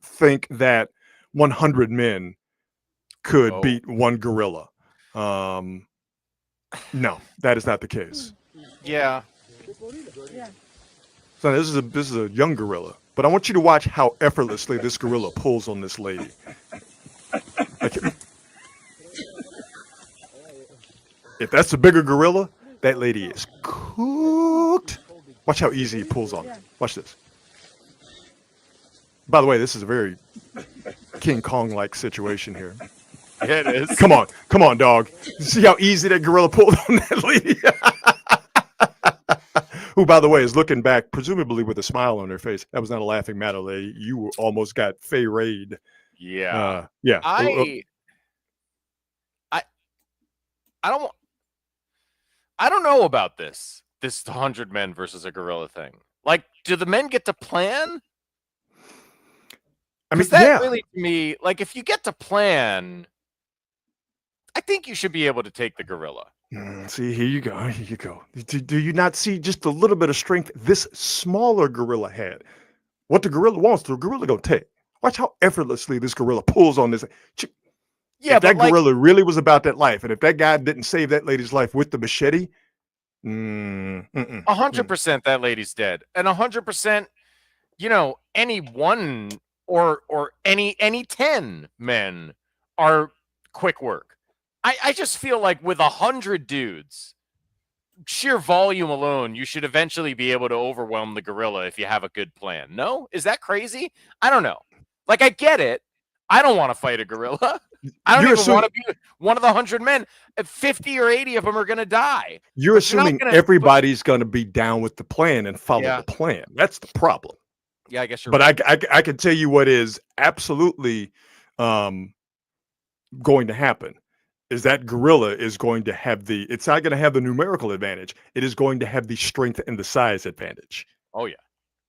think that 100 men could beat one gorilla. No, that is not the case. Yeah. So this is a young gorilla, but I want you to watch how effortlessly this gorilla pulls on this lady. Like, if that's a bigger gorilla, that lady is cooked. Watch how easy he pulls on her. Watch this. By the way, this is a very King Kong-like situation here. Yeah, it is. Come on, dog. See how easy that gorilla pulled on that lady? Who, by the way, is looking back, presumably with a smile on her face. That was not a laughing matter, lady. You almost got Fay-Rayed. Yeah. Yeah. I don't know about this 100 men versus a gorilla thing. Like, do the men get to plan? I mean, That yeah. really, to me, like, if you get to plan, I think you should be able to take the gorilla. See, here you go. Here you go. Do you not see just a little bit of strength this smaller gorilla had? What the gorilla wants, the gorilla gonna take. Watch how effortlessly this gorilla pulls on this. Yeah, if that but gorilla really was about that life, and if that guy didn't save that lady's life with the machete, 100% that lady's dead, and 100%, any one or any 10 men are quick work. I just feel like with 100 dudes, sheer volume alone, you should eventually be able to overwhelm the gorilla if you have a good plan. No? Is that crazy? I don't know. Like, I get it. I don't want to fight a gorilla. I don't even want to be one of the 100 men. 50 or 80 of them are going to die. You're assuming everybody's going to be down with the plan and follow the plan. That's the problem. Yeah, I guess you're But right. I can tell you what is absolutely going to happen is that gorilla is going to have it's not going to have the numerical advantage. It is going to have the strength and the size advantage. Oh yeah.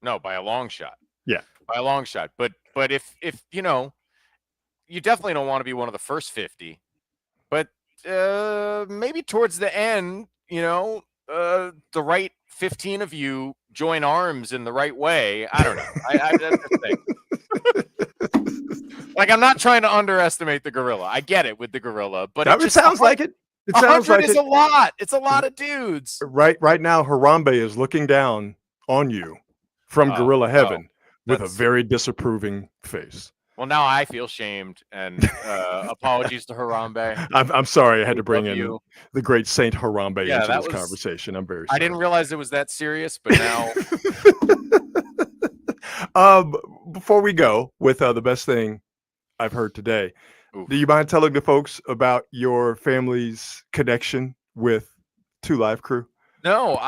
No, by a long shot. Yeah. By a long shot. But if you know, you definitely don't want to be one of the first 50. But maybe towards the end, you know, the right 15 of you join arms in the right way. I don't know. That's the thing. Like, I'm not trying to underestimate the gorilla. I get it with the gorilla, but It sounds like it. It sounds 100 like is it. a lot. It's a lot of dudes. Right now, Harambe is looking down on you from Gorilla Heaven with a very disapproving face. Well, now I feel shamed, and apologies to Harambe. I'm sorry I had to bring in you. the great Saint Harambe into that this was- conversation. I'm very sorry. I didn't realize it was that serious, but now Before we go with the best thing I've heard today, Oof. do you mind telling the folks about your family's connection with Two Live Crew? no,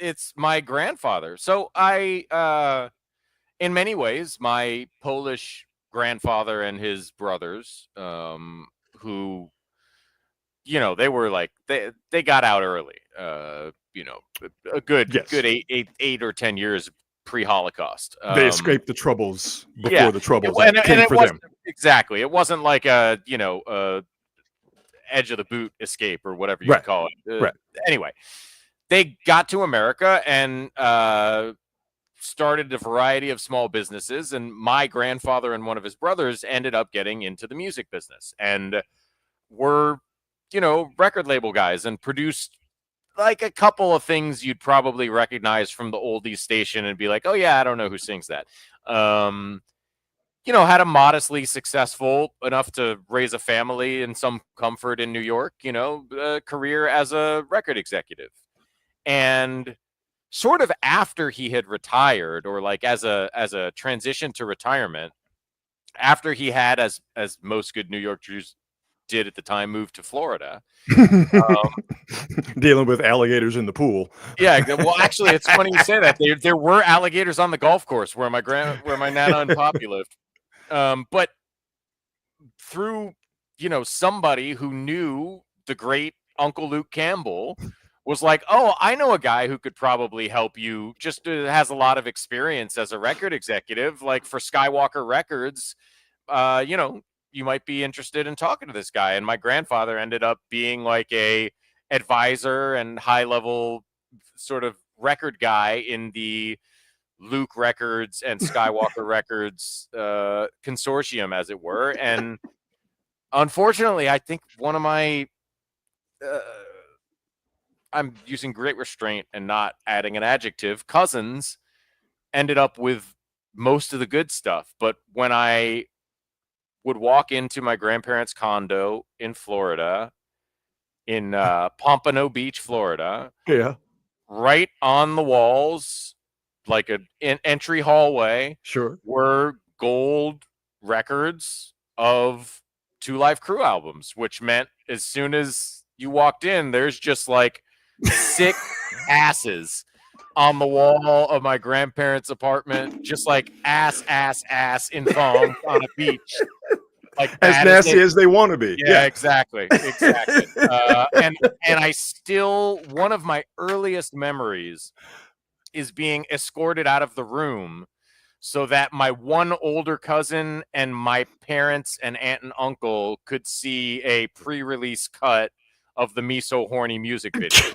it's my grandfather. So in many ways, my Polish grandfather and his brothers, who, you know, they were like they got out early. You know, a good 8 or 10 years pre-Holocaust. They escaped the troubles before yeah. the troubles And came it for wasn't them. exactly. It wasn't like a edge of the boot escape or whatever you Right. call it. Right. Anyway, they got to America and started a variety of small businesses, and my grandfather and one of his brothers ended up getting into the music business and were, you know, record label guys and produced like a couple of things you'd probably recognize from the oldies station and be like, oh yeah, I don't know who sings that. You know, had a modestly successful enough to raise a family in some comfort in New York, you know, career as a record executive. And sort of after he had retired, or like as a transition to retirement, after he had, as most good New York Jews did at the time, moved to Florida. Dealing with alligators in the pool. Yeah, well, actually, it's funny you say that. There were alligators on the golf course where my nana and poppy lived. But through, you know, somebody who knew the great Uncle Luke Campbell was like, oh, I know a guy who could probably help you, just has a lot of experience as a record executive, like for Skywalker Records. You know, you might be interested in talking to this guy. And my grandfather ended up being like a advisor and high level sort of record guy in the Luke Records and Skywalker Records consortium, as it were. And unfortunately, I think one of my I'm using great restraint and not adding an adjective, cousins ended up with most of the good stuff. But when I would walk into my grandparents' condo in Florida, in Pompano Beach, Florida, Yeah, right on the walls, like an entry hallway, sure. were gold records of Two Live Crew albums, which meant as soon as you walked in, there's just like 6 asses on the wall of my grandparents' apartment, just like ass in thongs on a beach. Like As nasty as they want to be. Yeah, exactly. And I still, one of my earliest memories is being escorted out of the room so that my one older cousin and my parents and aunt and uncle could see a pre-release cut of the Me So Horny music video.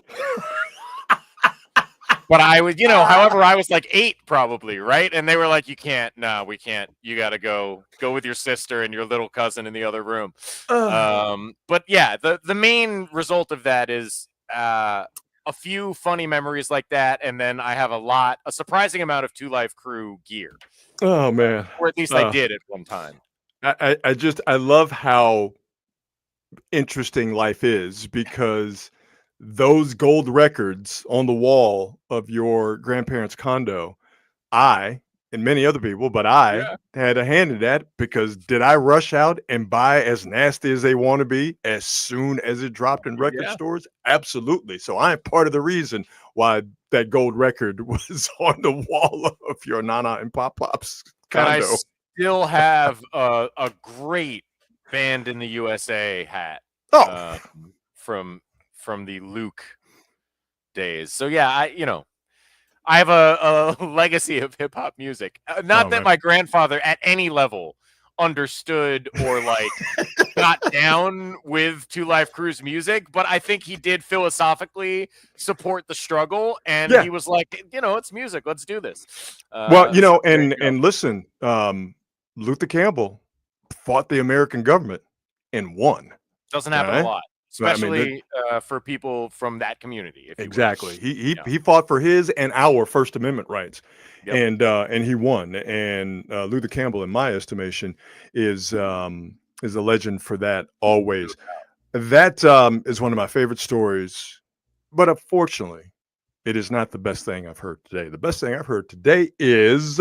But I was, you know, however, I was like 8 probably, right? And they were like, you can't, no, we can't. You got to go with your sister and your little cousin in the other room. But yeah, the main result of that is a few funny memories like that. And then I have a surprising amount of Two Live Crew gear. Oh, man. Or at least I did at one time. I love how interesting life is, because those gold records on the wall of your grandparents' condo, I and many other people, but I had a hand in that because did I rush out and buy As Nasty as They Want to Be as soon as it dropped in record stores? Absolutely. So I'm part of the reason why that gold record was on the wall of your Nana and Pop Pop's condo. And I still have a great Band in the USA hat from the Luke days. So yeah, I have a legacy of hip hop music. Not that my grandfather at any level understood or like got down with Two Live Crew's music, but I think he did philosophically support the struggle, and he was like, it's music, let's do this. And listen, Luther Campbell fought the American government and won. Doesn't happen a lot. Especially for people from that community. Exactly. He fought for his and our First Amendment rights, and he won. And Luther Campbell, in my estimation, is a legend for that always. That is one of my favorite stories, but unfortunately, it is not the best thing I've heard today. The best thing I've heard today is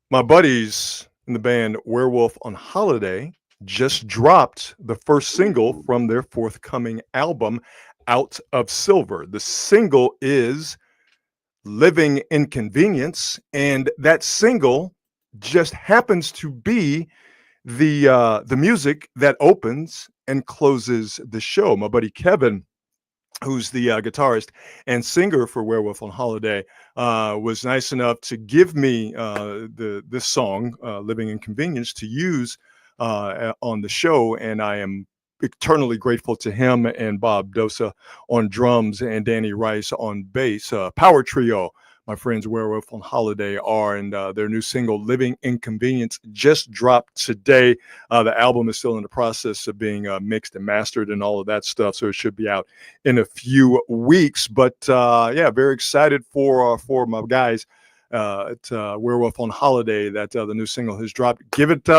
my buddies in the band Werewolf on Holiday just dropped the first single from their forthcoming album, Out of Silver. The single is Living Inconvenience, and that single just happens to be the music that opens and closes the show. My buddy Kevin, who's the guitarist and singer for Werewolf on Holiday, was nice enough to give me this song, Living Inconvenience, to use on the show, and I am eternally grateful to him and Bob Dosa on drums and Danny Rice on bass. Power trio, my friends Werewolf on Holiday are, and their new single Living Inconvenience just dropped today. The album is still in the process of being mixed and mastered and all of that stuff, so it should be out in a few weeks. But very excited for my guys at Werewolf on Holiday that the new single has dropped. Give it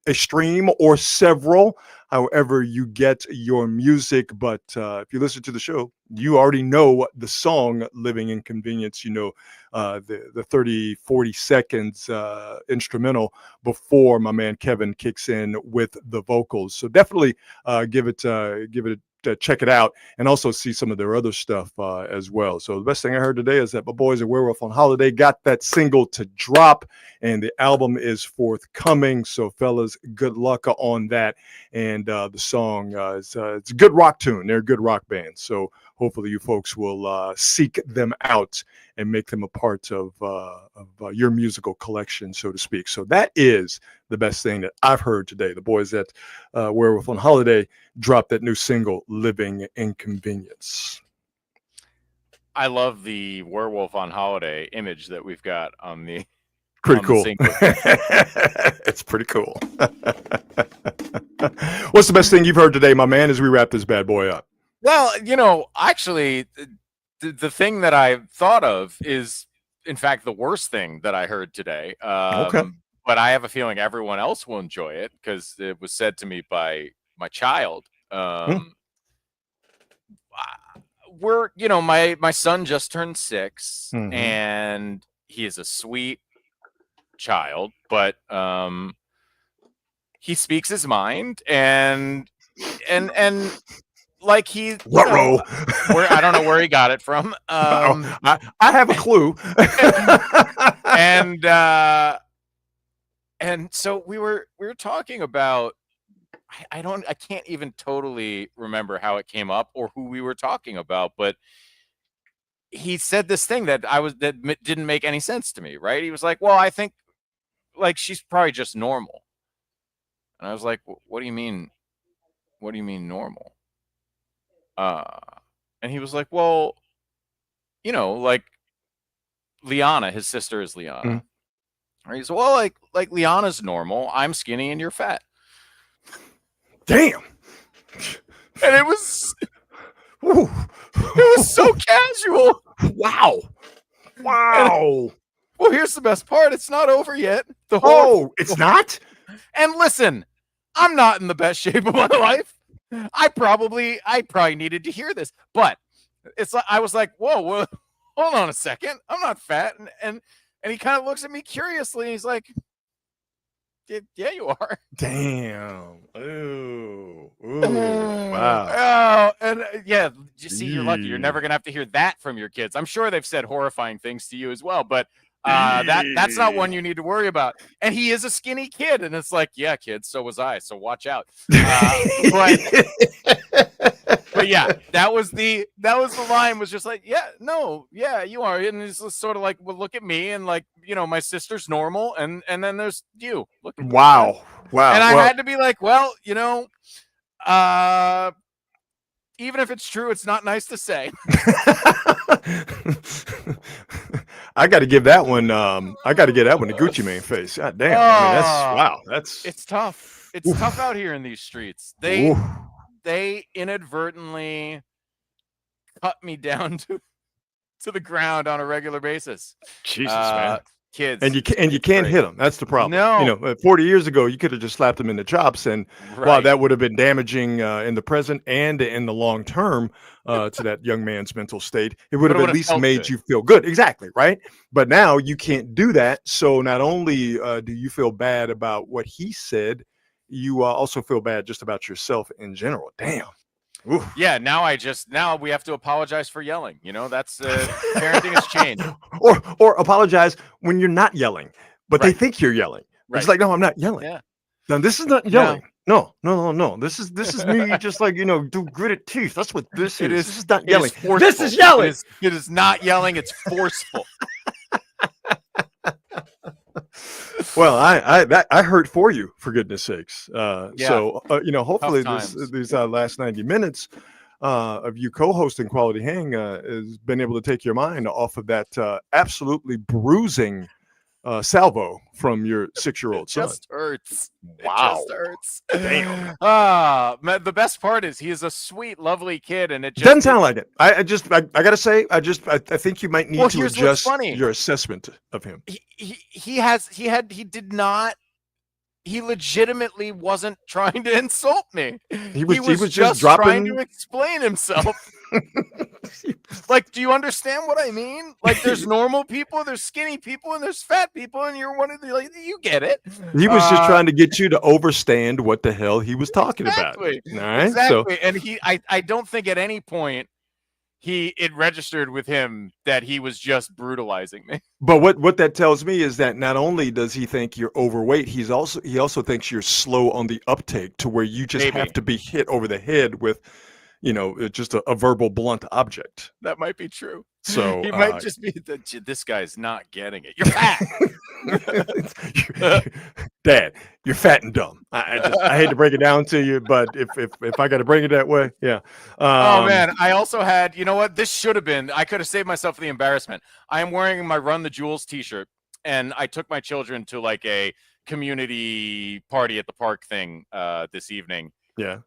a stream or several, however you get your music. But if you listen to the show, you already know the song Living Inconvenience, the 30-40 seconds instrumental before my man Kevin kicks in with the vocals. So definitely give it check it out, and also see some of their other stuff as well. So the best thing I heard today is that my boys at Werewolf on Holiday got that single to drop, and the album is forthcoming. So fellas, good luck on that. And the song it's a good rock tune. They're a good rock band. So hopefully you folks will seek them out and make them a part of your musical collection, so to speak. So that is the best thing that I've heard today. The boys at Werewolf on Holiday dropped that new single, Living Inconvenience. I love the Werewolf on Holiday image that we've got on the pretty cool. It's pretty cool. What's the best thing you've heard today, my man, as we wrap this bad boy up? Well, actually, the thing that I thought of is, in fact, the worst thing that I heard today. Okay. But I have a feeling everyone else will enjoy it because it was said to me by my child. My son just turned 6, and he is a sweet child, but he speaks his mind, and like I don't know where he got it from. I have a clue. And so we were talking about, I can't even totally remember how it came up or who we were talking about, but he said this thing that didn't make any sense to me, right? He was like, well, I think like she's probably just normal. And I was like, what do you mean? What do you mean normal? And he was like, well, like Liana, his sister is Liana. He said, well, like Liana's normal. I'm skinny and you're fat. Damn. And it was so casual. Wow. Well, here's the best part. It's not over yet. It's not? And listen, I'm not in the best shape of my life. I probably needed to hear this, but it's like I was like, whoa, hold on a second. I'm not fat, and And he kind of looks at me curiously. And he's like, yeah, you are. Damn. Ooh. Wow. Oh, and yeah, you see, you're lucky. You're never gonna have to hear that from your kids. I'm sure they've said horrifying things to you as well, but that's not one you need to worry about. And he is a skinny kid, and it's like, yeah, kids, so was I. So watch out. But yeah, that was the line. Was just like, yeah, no, yeah, you are. And it's just sort of like, well, look at me, and like, my sister's normal, and then there's you. Look at Wow. Wow. And I had to be like, well, even if it's true, it's not nice to say. I got to give that one. I got to give that one the Gucci Mane face. God damn. I mean, that's wow. It's tough. It's tough out here in these streets. They inadvertently cut me down to the ground on a regular basis. Jesus, man. Kids, and you can't hit them. That's the problem. No, 40 years ago, you could have just slapped them in the chops, and while that would have been damaging in the present and in the long term to that young man's mental state, it would have at least made you feel good. Exactly, right? But now you can't do that. So not only do you feel bad about what he said, you also feel bad just about yourself in general. Damn. Oof. Yeah, now we have to apologize for yelling. That's parenting has changed. Or apologize when you're not yelling, but they think you're yelling. Right. It's like, no, I'm not yelling. Yeah. No, this is not yelling. No. This is me just like, do gritted teeth. That's what this is. This is not yelling. This is yelling. It is not yelling. It's forceful. Well, I hurt for you, for goodness sakes. So hopefully these last 90 minutes of you co-hosting Quality Hang has been able to take your mind off of that absolutely bruising salvo from your 6-year-old son. Just hurts. Wow. It just hurts. Damn. The best part is he is a sweet, lovely kid, and it just doesn't sound like it. I gotta say, I think you might need to adjust your assessment of him. He legitimately wasn't trying to insult me. He was just trying to explain himself. Like, do you understand what I mean? Like, there's normal people, there's skinny people, and there's fat people, and you're one of the, like, you get it. He was just trying to get you to understand what the hell he was talking about. All right? Exactly. And I don't think at any point it registered with him that he was just brutalizing me. But what that tells me is that not only does he think you're overweight, he also thinks you're slow on the uptake, to where you just have to be hit over the head with just a verbal blunt object. That might be true. So he might just be this guy's not getting it. You're fat. Dad, you're fat and dumb. I hate to break it down to you, but if I got to bring it that way, yeah. Oh man, I also had, this should have been, I could have saved myself the embarrassment. I am wearing my Run the Jewels t-shirt, and I took my children to like a community party at the park thing this evening. Yeah.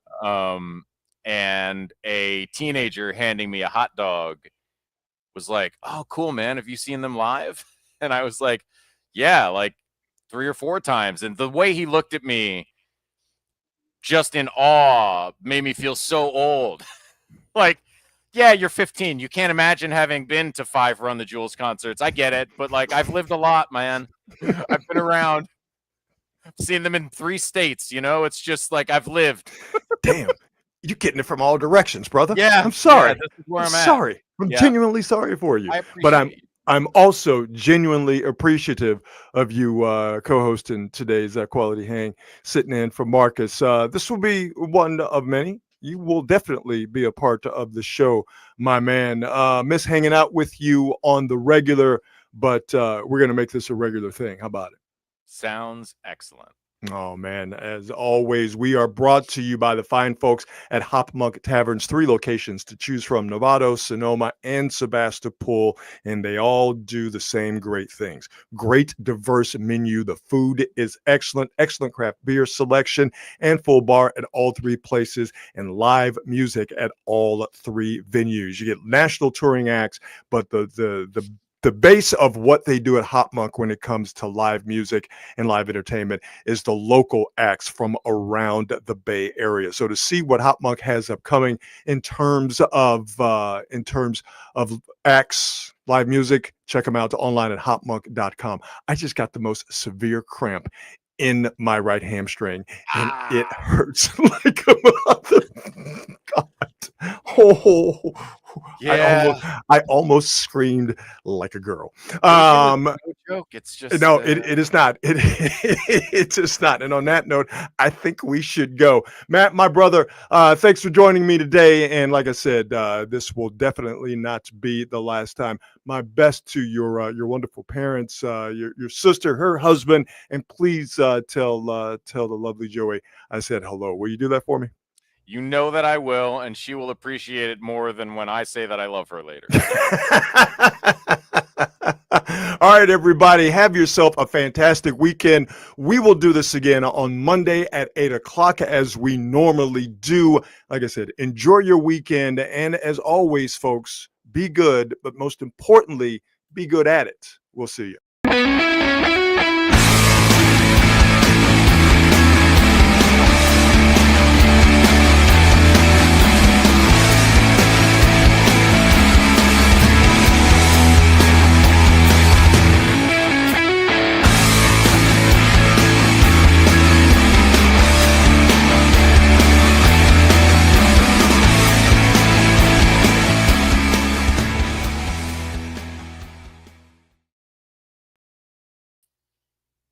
And a teenager handing me a hot dog was like, "Oh, cool, man. Have you seen them live?" And I was like, "Yeah, like 3 or 4 times." And the way he looked at me, just in awe, made me feel so old. Like, yeah, you're 15. You can't imagine having been to 5 Run the Jewels concerts. I get it, but like, I've lived a lot, man. I've been around. I've seen them in 3 states. It's just like I've lived. Damn. You're getting it from all directions, brother. Yeah, I'm sorry. Yeah, this is where I'm at. Sorry. I'm genuinely sorry for you. But I'm also genuinely appreciative of you co-hosting today's Quality Hang, sitting in for Marcus. This will be one of many. You will definitely be a part of the show, my man. Miss hanging out with you on the regular, but we're going to make this a regular thing. How about it? Sounds excellent. Oh, man. As always, we are brought to you by the fine folks at Hop Monk Taverns, 3 locations to choose from: Novato, Sonoma, and Sebastopol. And they all do the same great things. Great, diverse menu. The food is excellent. Excellent craft beer selection and full bar at all 3 places, and live music at all 3 venues. You get national touring acts, but the the base of what they do at Hop Monk when it comes to live music and live entertainment is the local acts from around the Bay Area. So to see what Hop Monk has upcoming in terms of acts, live music, check them out online at hopmonk.com. I just got the most severe cramp in my right hamstring, and it hurts like a mother. God. Oh, Yeah. I almost screamed like a girl. No joke. It's just No, it is not. It's just not. And on that note, I think we should go. Matt, my brother, thanks for joining me today. And like I said, this will definitely not be the last time. My best to your wonderful parents, your sister, her husband, and please tell the lovely Joey I said hello. Will you do that for me? You know that I will, and she will appreciate it more than when I say that I love her later. All right, everybody, have yourself a fantastic weekend. We will do this again on Monday at 8 o'clock as we normally do. Like I said, enjoy your weekend. And as always, folks, be good, but most importantly, be good at it. We'll see you.